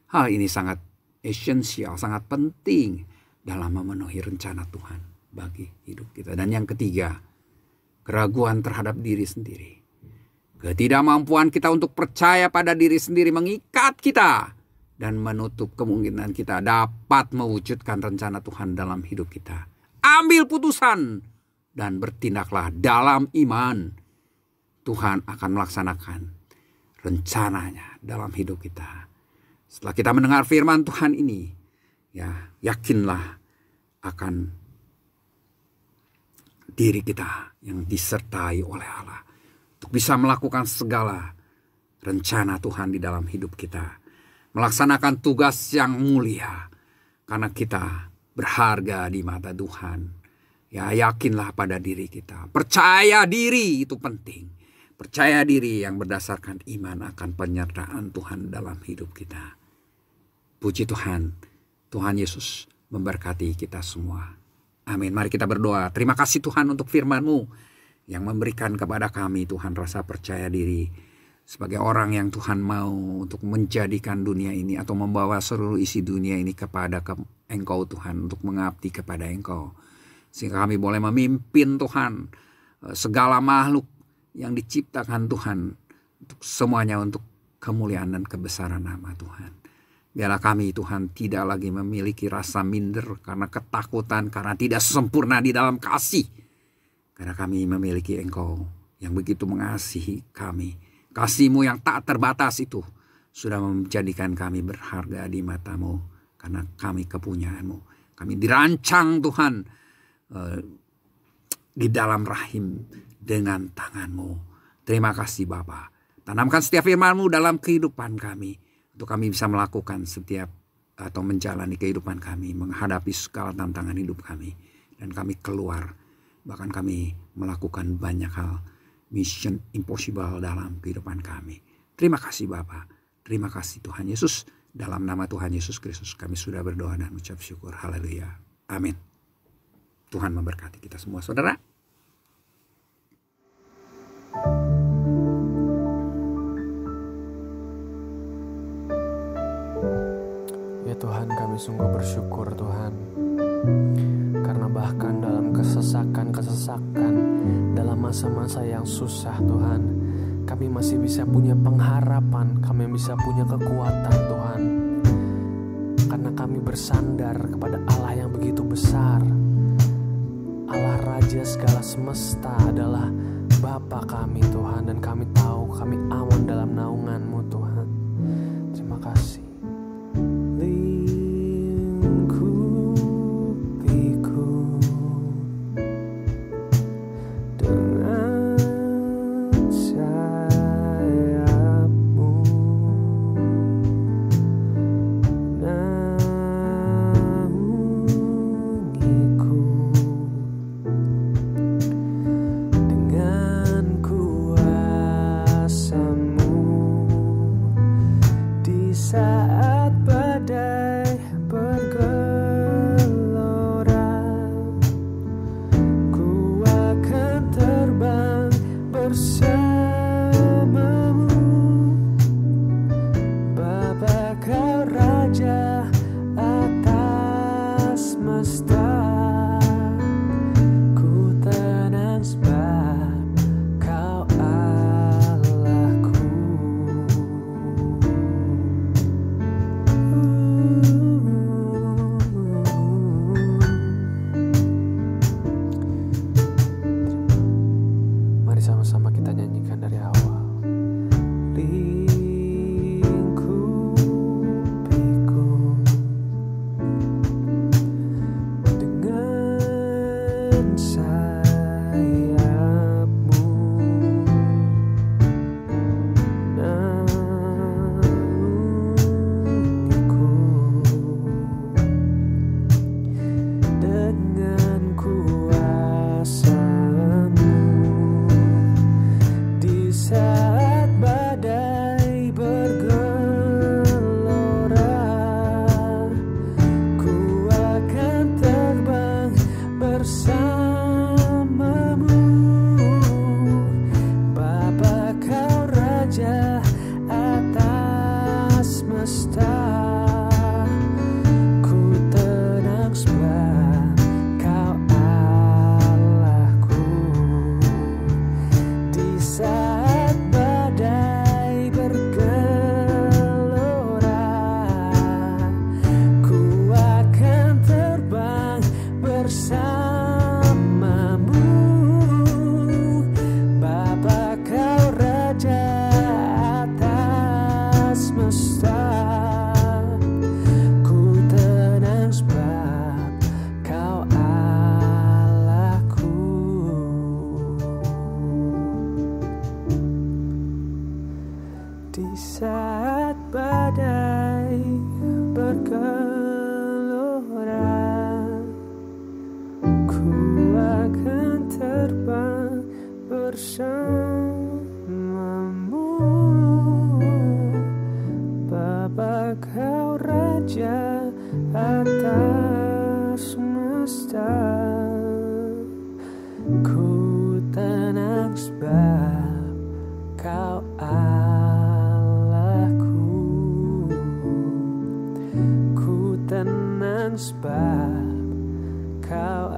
Hal ini sangat esensial, sangat penting. Dalam memenuhi rencana Tuhan bagi hidup kita. Dan yang ketiga. Keraguan terhadap diri sendiri. Ketidakmampuan kita untuk percaya pada diri sendiri mengikat kita. Dan menutup kemungkinan kita dapat mewujudkan rencana Tuhan dalam hidup kita. Ambil putusan. Dan bertindaklah dalam iman. Tuhan akan melaksanakan rencananya dalam hidup kita. Setelah kita mendengar firman Tuhan ini. Yakinlah akan diri kita yang disertai oleh Allah. Untuk bisa melakukan segala rencana Tuhan di dalam hidup kita. Melaksanakan tugas yang mulia. Karena kita berharga di mata Tuhan. Yakinlah pada diri kita. Percaya diri itu penting. Percaya diri yang berdasarkan iman akan penyertaan Tuhan dalam hidup kita. Puji Tuhan. Tuhan Yesus memberkati kita semua. Amin. Mari kita berdoa. Terima kasih Tuhan untuk firman-Mu. Yang memberikan kepada kami Tuhan rasa percaya diri. sebagai orang yang Tuhan mau untuk menjadikan dunia ini atau membawa seluruh isi dunia ini kepada Engkau Tuhan, untuk mengabdi kepada Engkau. Sehingga kami boleh memimpin Tuhan segala makhluk yang diciptakan Tuhan, untuk semuanya untuk kemuliaan dan kebesaran nama Tuhan. Biarlah kami Tuhan tidak lagi memiliki rasa minder karena ketakutan, karena tidak sempurna di dalam kasih. Karena kami memiliki Engkau yang begitu mengasihi kami. Kasih-Mu yang tak terbatas itu sudah menjadikan kami berharga di mata-Mu. Karena kami kepunyaan-Mu. Kami dirancang Tuhan di dalam rahim dengan tangan-Mu. Terima kasih Bapa. Tanamkan setiap firman-Mu dalam kehidupan kami. Untuk kami bisa melakukan setiap atau menjalani kehidupan kami. Menghadapi segala tantangan hidup kami. Dan kami keluar. Bahkan kami melakukan banyak hal. Mission impossible dalam kehidupan kami. Terima kasih Bapa. Terima kasih Tuhan Yesus. Dalam nama Tuhan Yesus Kristus kami sudah berdoa dan ucap syukur. Haleluya. Amin. Tuhan memberkati kita semua saudara. Ya Tuhan, kami sungguh bersyukur Tuhan. Karena bahkan dalam kesesakan, dalam masa-masa yang susah Tuhan, kami masih bisa punya pengharapan, kami bisa punya kekuatan Tuhan. Karena kami bersandar kepada Allah yang begitu besar. Allah Raja segala semesta adalah Bapa kami Tuhan. Dan kami tahu kami aman dalam naungan-Mu Tuhan. Terima kasih.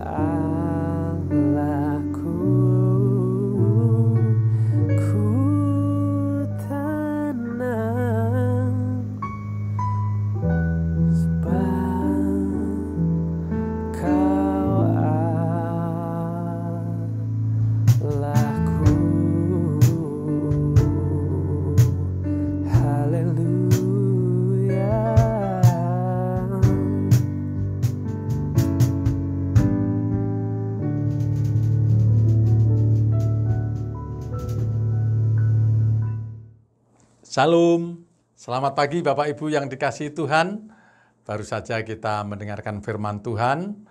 Allahku, ku tenang sebab Kau Allahku. Haleluya. Shalom, selamat pagi Bapak Ibu yang dikasihi Tuhan. Baru saja kita mendengarkan firman Tuhan.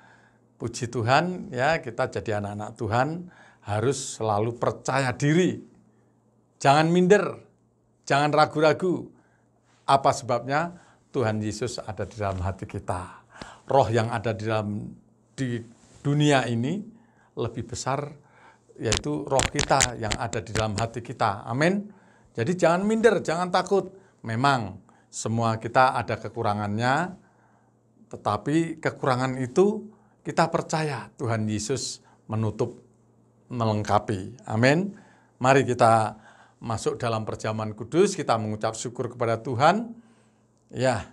Puji Tuhan ya, kita jadi anak-anak Tuhan harus selalu percaya diri. Jangan minder, jangan ragu-ragu. Apa sebabnya? Tuhan Yesus ada di dalam hati kita. Roh yang ada di dunia ini lebih besar, yaitu roh kita yang ada di dalam hati kita. Amin. Jadi jangan minder, jangan takut. Memang semua kita ada kekurangannya, tetapi kekurangan itu kita percaya Tuhan Yesus menutup, melengkapi. Amin. Mari kita masuk dalam perjamuan kudus, kita mengucap syukur kepada Tuhan. Ya,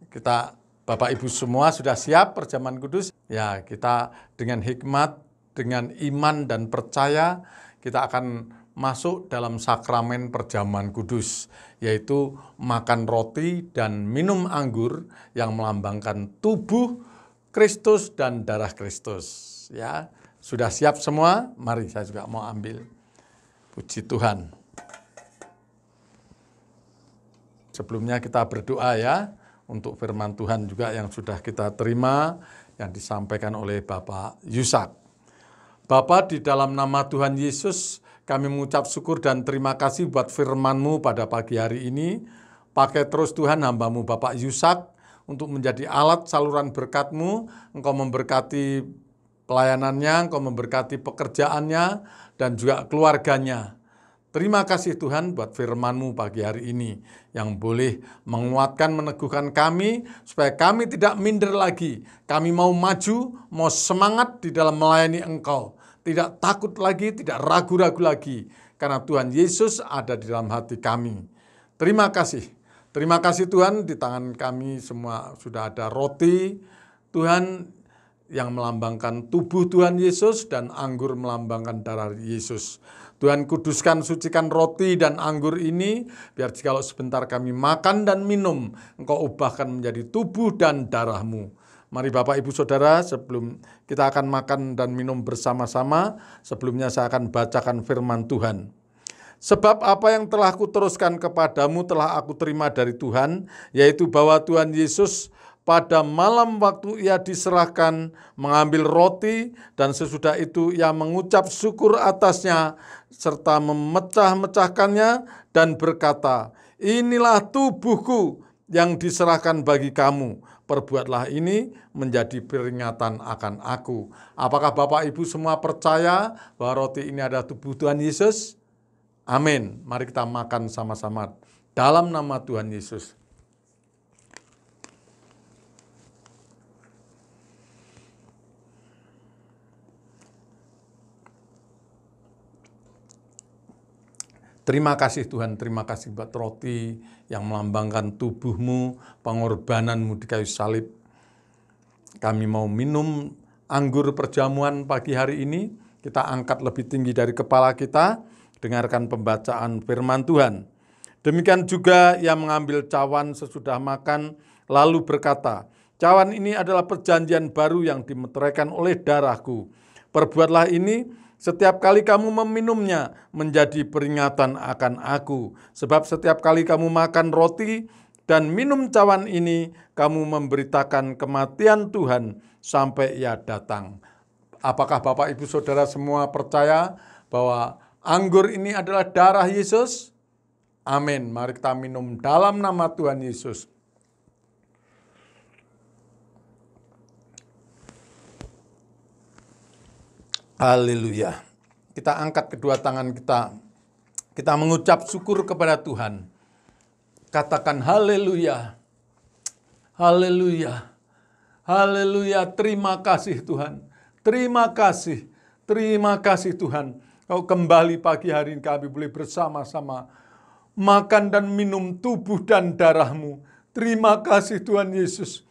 kita Bapak Ibu semua sudah siap perjamuan kudus? Ya, kita dengan hikmat, dengan iman dan percaya, kita akan masuk dalam sakramen perjamuan kudus, yaitu makan roti dan minum anggur yang melambangkan tubuh Kristus dan darah Kristus. Ya, sudah siap semua? Mari saya juga mau ambil. Puji Tuhan. Sebelumnya kita berdoa ya, untuk firman Tuhan juga yang sudah kita terima, yang disampaikan oleh Bapak Yusak. Bapa, di dalam nama Tuhan Yesus, kami mengucap syukur dan terima kasih buat firman-Mu pada pagi hari ini. Pakai terus Tuhan hamba-Mu Bapak Yusak untuk menjadi alat saluran berkat-Mu. Engkau memberkati pelayanannya, Engkau memberkati pekerjaannya, dan juga keluarganya. Terima kasih Tuhan buat firman-Mu pagi hari ini yang boleh menguatkan, meneguhkan kami supaya kami tidak minder lagi. Kami mau maju, mau semangat di dalam melayani Engkau. Tidak takut lagi, tidak ragu-ragu lagi. Karena Tuhan Yesus ada di dalam hati kami. Terima kasih. Terima kasih Tuhan, di tangan kami semua sudah ada roti. Tuhan yang melambangkan tubuh Tuhan Yesus dan anggur melambangkan darah Yesus. Tuhan kuduskan, sucikan roti dan anggur ini, biar jikalau sebentar kami makan dan minum, Engkau ubahkan menjadi tubuh dan darah-Mu. Mari Bapak Ibu Saudara, sebelum kita akan makan dan minum bersama-sama, sebelumnya saya akan bacakan firman Tuhan. Sebab apa yang telah kuteruskan kepadamu telah aku terima dari Tuhan, yaitu bahwa Tuhan Yesus pada malam waktu ia diserahkan mengambil roti, dan sesudah itu ia mengucap syukur atasnya, serta memecah-mecahkannya dan berkata, "Inilah tubuhku yang diserahkan bagi kamu. Perbuatlah ini menjadi peringatan akan aku." Apakah Bapak Ibu semua percaya bahwa roti ini adalah tubuh Tuhan Yesus? Amin. Mari kita makan sama-sama dalam nama Tuhan Yesus. Terima kasih Tuhan, terima kasih buat roti yang melambangkan tubuh-Mu, pengorbanan-Mu di kayu salib. Kami mau minum anggur perjamuan pagi hari ini, kita angkat lebih tinggi dari kepala kita, dengarkan pembacaan firman Tuhan. Demikian juga ia mengambil cawan sesudah makan, lalu berkata, "Cawan ini adalah perjanjian baru yang dimeteraikan oleh darahku. Perbuatlah ini setiap kali kamu meminumnya menjadi peringatan akan aku. Sebab setiap kali kamu makan roti dan minum cawan ini, kamu memberitakan kematian Tuhan sampai ia datang." Apakah Bapak Ibu Saudara semua percaya bahwa anggur ini adalah darah Yesus? Amin. Mari kita minum dalam nama Tuhan Yesus. Haleluya. Kita angkat kedua tangan kita. Kita mengucap syukur kepada Tuhan. Katakan haleluya. Haleluya. Haleluya. Terima kasih Tuhan. Terima kasih Tuhan. Kau kembali pagi hari ini kami boleh bersama-sama makan dan minum tubuh dan darah-Mu. Terima kasih Tuhan Yesus.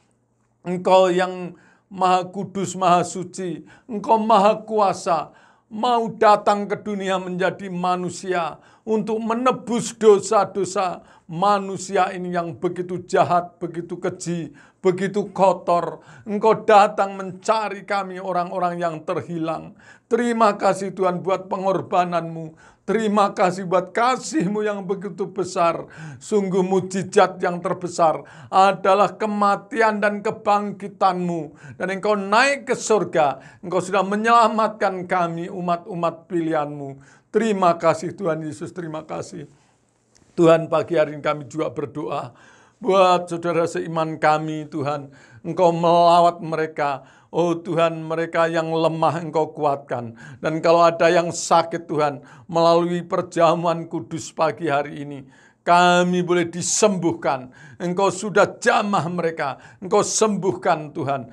Engkau yang Maha Kudus, Maha Suci, Engkau Maha Kuasa, mau datang ke dunia menjadi manusia untuk menebus dosa-dosa manusia ini yang begitu jahat, begitu keji, begitu kotor. Engkau datang mencari kami orang-orang yang terhilang. Terima kasih Tuhan buat pengorbanan-Mu. Terima kasih buat kasih-Mu yang begitu besar. Sungguh mujizat yang terbesar adalah kematian dan kebangkitan-Mu. Dan Engkau naik ke surga. Engkau sudah menyelamatkan kami umat-umat pilihan-Mu. Terima kasih Tuhan Yesus, terima kasih. Tuhan, pagi hari ini kami juga berdoa buat saudara seiman kami Tuhan. Engkau melawat mereka. Oh Tuhan, mereka yang lemah Engkau kuatkan. Dan kalau ada yang sakit Tuhan, melalui perjamuan kudus pagi hari ini, kami boleh disembuhkan. Engkau sudah jamah mereka. Engkau sembuhkan Tuhan.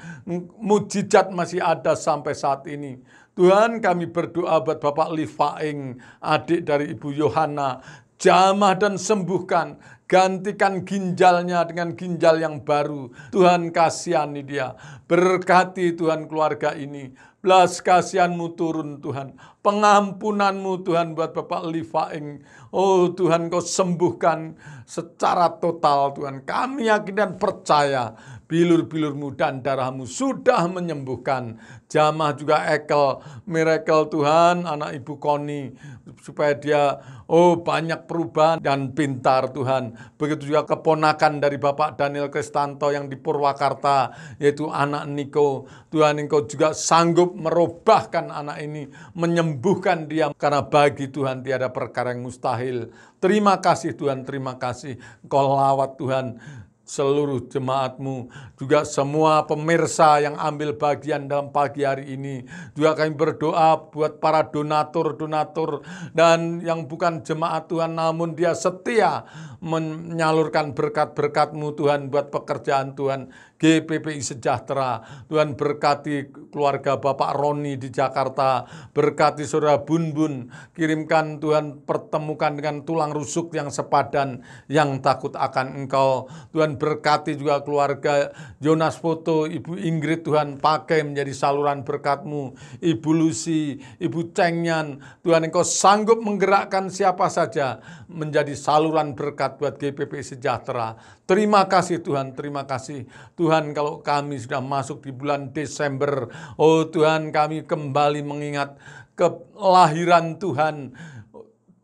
Mujizat masih ada sampai saat ini. Tuhan, kami berdoa buat Bapak Lifaing, adik dari Ibu Yohana. Jamah dan sembuhkan. Gantikan ginjalnya dengan ginjal yang baru. Tuhan, kasihani dia. Berkati Tuhan keluarga ini. Belas kasihan-Mu turun Tuhan. Pengampunan-Mu Tuhan buat Bapak Lifaing. Oh Tuhan, Kau sembuhkan secara total Tuhan. Kami yakin dan percaya bilur-bilur-Mu dan darah-Mu sudah menyembuhkan. Jamah juga Ekel, miracle Tuhan, anak Ibu Koni. Supaya dia banyak perubahan dan pintar Tuhan. Begitu juga keponakan dari Bapak Daniel Kristanto yang di Purwakarta, yaitu anak Niko. Tuhan, Engkau juga sanggup merubahkan anak ini, menyembuhkan dia. Karena bagi Tuhan tiada perkara yang mustahil. Terima kasih Tuhan, terima kasih. Engkau lawat Tuhan seluruh jemaat-Mu, juga semua pemirsa yang ambil bagian dalam pagi hari ini. Juga kami berdoa buat para donatur-donatur dan yang bukan jemaat Tuhan, namun dia setia menyalurkan berkat-berkat-Mu Tuhan buat pekerjaan Tuhan. GPPI Sejahtera, Tuhan berkati keluarga Bapak Roni di Jakarta, berkati saudara Bun-Bun, kirimkan Tuhan pertemukan dengan tulang rusuk yang sepadan, yang takut akan Engkau. Tuhan berkati juga keluarga Jonas Foto, Ibu Ingrid, Tuhan pakai menjadi saluran berkat-Mu. Ibu Lucy, Ibu Cengyan, Tuhan Engkau sanggup menggerakkan siapa saja menjadi saluran berkat buat GPPI Sejahtera. Terima kasih Tuhan, terima kasih. Tuhan, kalau kami sudah masuk di bulan Desember, oh Tuhan, kami kembali mengingat kelahiran Tuhan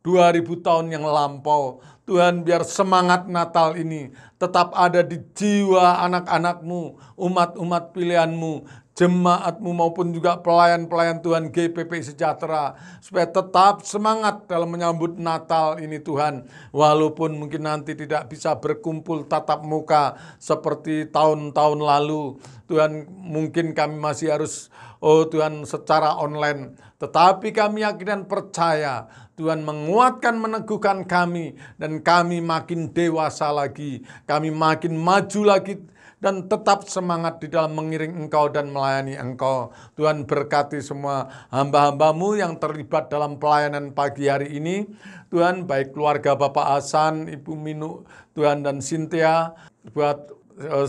2000 tahun yang lampau. Tuhan, biar semangat Natal ini tetap ada di jiwa anak-anak-Mu, umat-umat pilihan-Mu, jemaat-Mu maupun juga pelayan-pelayan Tuhan GPPI Sejahtera, supaya tetap semangat dalam menyambut Natal ini Tuhan. Walaupun mungkin nanti tidak bisa berkumpul tatap muka seperti tahun-tahun lalu, Tuhan, mungkin kami masih harus Tuhan secara online, tetapi kami yakin dan percaya Tuhan menguatkan, meneguhkan kami, dan kami makin dewasa lagi, kami makin maju lagi, dan tetap semangat di dalam mengiring Engkau dan melayani Engkau. Tuhan berkati semua hamba-hamba-Mu yang terlibat dalam pelayanan pagi hari ini. Tuhan, baik keluarga Bapak Hasan, Ibu Minu, Tuhan, dan Cynthia, buat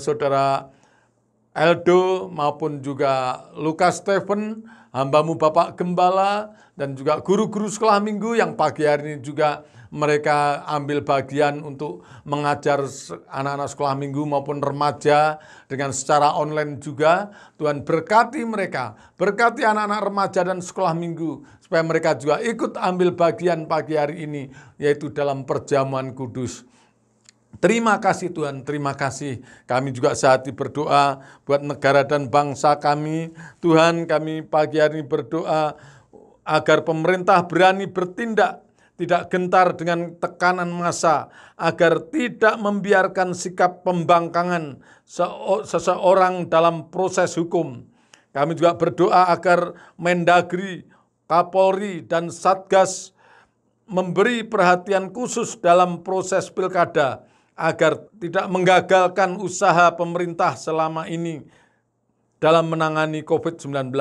saudara Eldo maupun juga Lukas Stephen, hamba-Mu Bapak Gembala, dan juga guru-guru sekolah minggu yang pagi hari ini juga mereka ambil bagian untuk mengajar anak-anak sekolah minggu maupun remaja dengan secara online juga. Tuhan berkati mereka, berkati anak-anak remaja dan sekolah minggu, supaya mereka juga ikut ambil bagian pagi hari ini, yaitu dalam perjamuan kudus. Terima kasih Tuhan, terima kasih. Kami juga sehati berdoa buat negara dan bangsa kami. Tuhan, kami pagi hari ini berdoa agar pemerintah berani bertindak, tidak gentar dengan tekanan massa, agar tidak membiarkan sikap pembangkangan seseorang dalam proses hukum. Kami juga berdoa agar Mendagri, Kapolri, dan Satgas memberi perhatian khusus dalam proses pilkada, agar tidak menggagalkan usaha pemerintah selama ini dalam menangani COVID-19.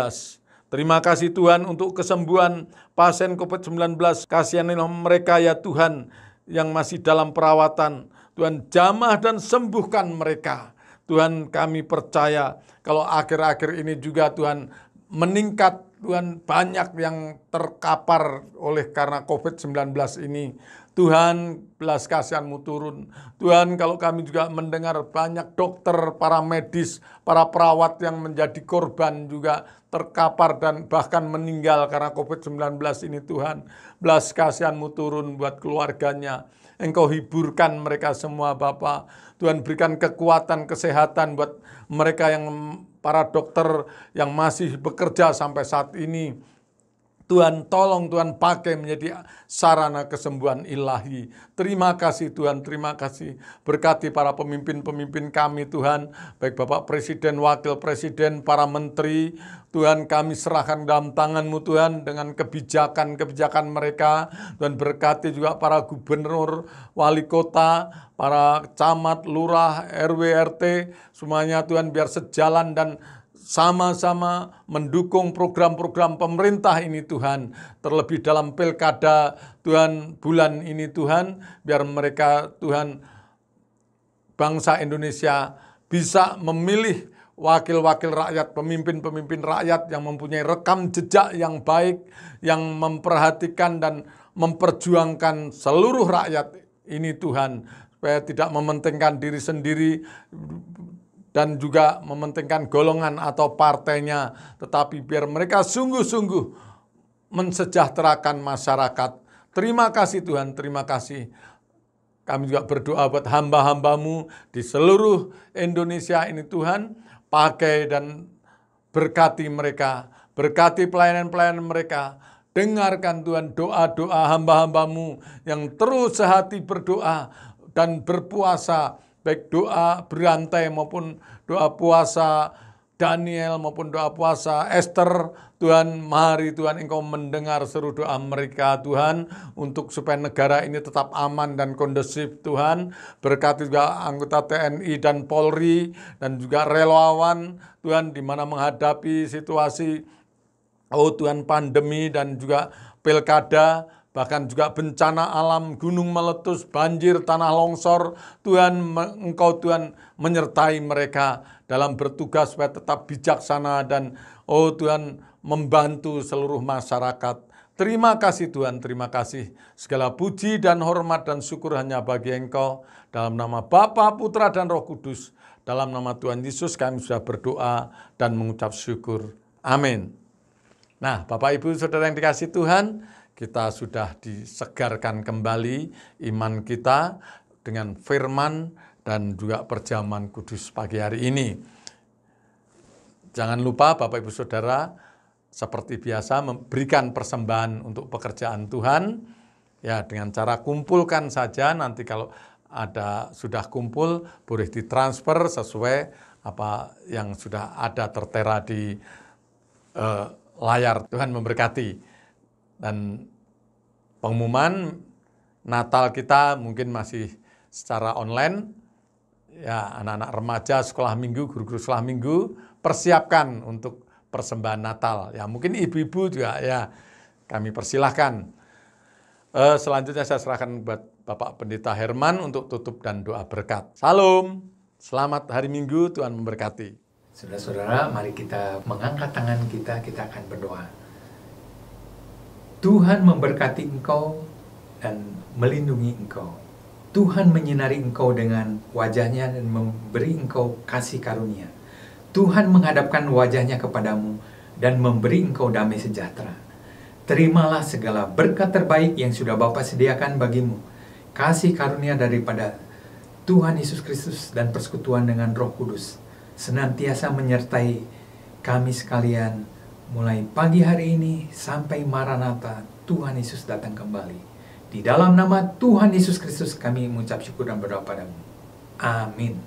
Terima kasih Tuhan untuk kesembuhan pasien COVID-19. Kasihanilah mereka ya Tuhan yang masih dalam perawatan. Tuhan jamah dan sembuhkan mereka. Tuhan kami percaya kalau akhir-akhir ini juga Tuhan meningkat. Tuhan banyak yang terkapar oleh karena COVID-19 ini. Tuhan belas kasihan-Mu turun. Tuhan kalau kami juga mendengar banyak dokter, para medis, para perawat yang menjadi korban juga terkapar dan bahkan meninggal karena COVID-19 ini Tuhan. Belas kasihan-Mu turun buat keluarganya. Engkau hiburkan mereka semua Bapa. Tuhan berikan kekuatan, kesehatan buat mereka yang para dokter yang masih bekerja sampai saat ini. Tuhan tolong, Tuhan pakai menjadi sarana kesembuhan ilahi. Terima kasih Tuhan, terima kasih. Berkati para pemimpin-pemimpin kami Tuhan, baik Bapak Presiden, Wakil Presiden, para menteri. Tuhan kami serahkan dalam tangan-Mu Tuhan dengan kebijakan-kebijakan mereka. Tuhan berkati juga para gubernur, wali kota, para camat, lurah, RW, RT. Semuanya Tuhan biar sejalan dan sama-sama mendukung program-program pemerintah ini Tuhan. Terlebih dalam pilkada Tuhan bulan ini Tuhan. Biar mereka Tuhan bangsa Indonesia bisa memilih wakil-wakil rakyat, pemimpin-pemimpin rakyat yang mempunyai rekam jejak yang baik. Yang memperhatikan dan memperjuangkan seluruh rakyat ini Tuhan. Supaya tidak mementingkan diri sendiri dan juga mementingkan golongan atau partainya, tetapi biar mereka sungguh-sungguh mensejahterakan masyarakat. Terima kasih Tuhan, terima kasih. Kami juga berdoa buat hamba-hamba-Mu di seluruh Indonesia ini Tuhan, pakai dan berkati mereka, berkati pelayanan-pelayanan mereka. Dengarkan Tuhan doa-doa hamba-hamba-Mu yang terus sehati berdoa dan berpuasa, baik doa berantai maupun doa puasa Daniel maupun doa puasa Esther. Tuhan, mari Tuhan Engkau mendengar seru doa mereka Tuhan, untuk supaya negara ini tetap aman dan kondusif Tuhan. Berkati juga anggota TNI dan Polri dan juga relawan Tuhan, di mana menghadapi situasi Tuhan pandemi dan juga pilkada, bahkan juga bencana alam, gunung meletus, banjir, tanah longsor. Tuhan, Engkau Tuhan menyertai mereka dalam bertugas supaya tetap bijaksana dan Tuhan membantu seluruh masyarakat. Terima kasih Tuhan, terima kasih. Segala puji dan hormat dan syukur hanya bagi Engkau. Dalam nama Bapa, Putra dan Roh Kudus. Dalam nama Tuhan Yesus kami sudah berdoa dan mengucap syukur. Amin. Nah, Bapak Ibu Saudara yang dikasihi Tuhan, kita sudah disegarkan kembali iman kita dengan firman dan juga perjamuan kudus pagi hari ini. Jangan lupa Bapak Ibu Saudara, seperti biasa memberikan persembahan untuk pekerjaan Tuhan. Ya, dengan cara kumpulkan saja, nanti kalau ada sudah kumpul boleh ditransfer sesuai apa yang sudah ada tertera di layar. Tuhan memberkati. Dan pengumuman Natal kita mungkin masih secara online. Ya, anak-anak remaja sekolah minggu, guru-guru sekolah minggu, persiapkan untuk persembahan Natal. Ya, mungkin ibu-ibu juga ya, kami persilahkan. Selanjutnya saya serahkan buat Bapak Pendeta Herman untuk tutup dan doa berkat. Salam, selamat hari Minggu, Tuhan memberkati. Saudara-saudara, mari kita mengangkat tangan kita akan berdoa. Tuhan memberkati engkau dan melindungi engkau. Tuhan menyinari engkau dengan wajahnya dan memberi engkau kasih karunia. Tuhan menghadapkan wajahnya kepadamu dan memberi engkau damai sejahtera. Terimalah segala berkat terbaik yang sudah Bapa sediakan bagimu. Kasih karunia daripada Tuhan Yesus Kristus dan persekutuan dengan Roh Kudus senantiasa menyertai kami sekalian, mulai pagi hari ini sampai Maranatha, Tuhan Yesus datang kembali. Di dalam nama Tuhan Yesus Kristus kami mengucap syukur dan berdoa padamu. Amin.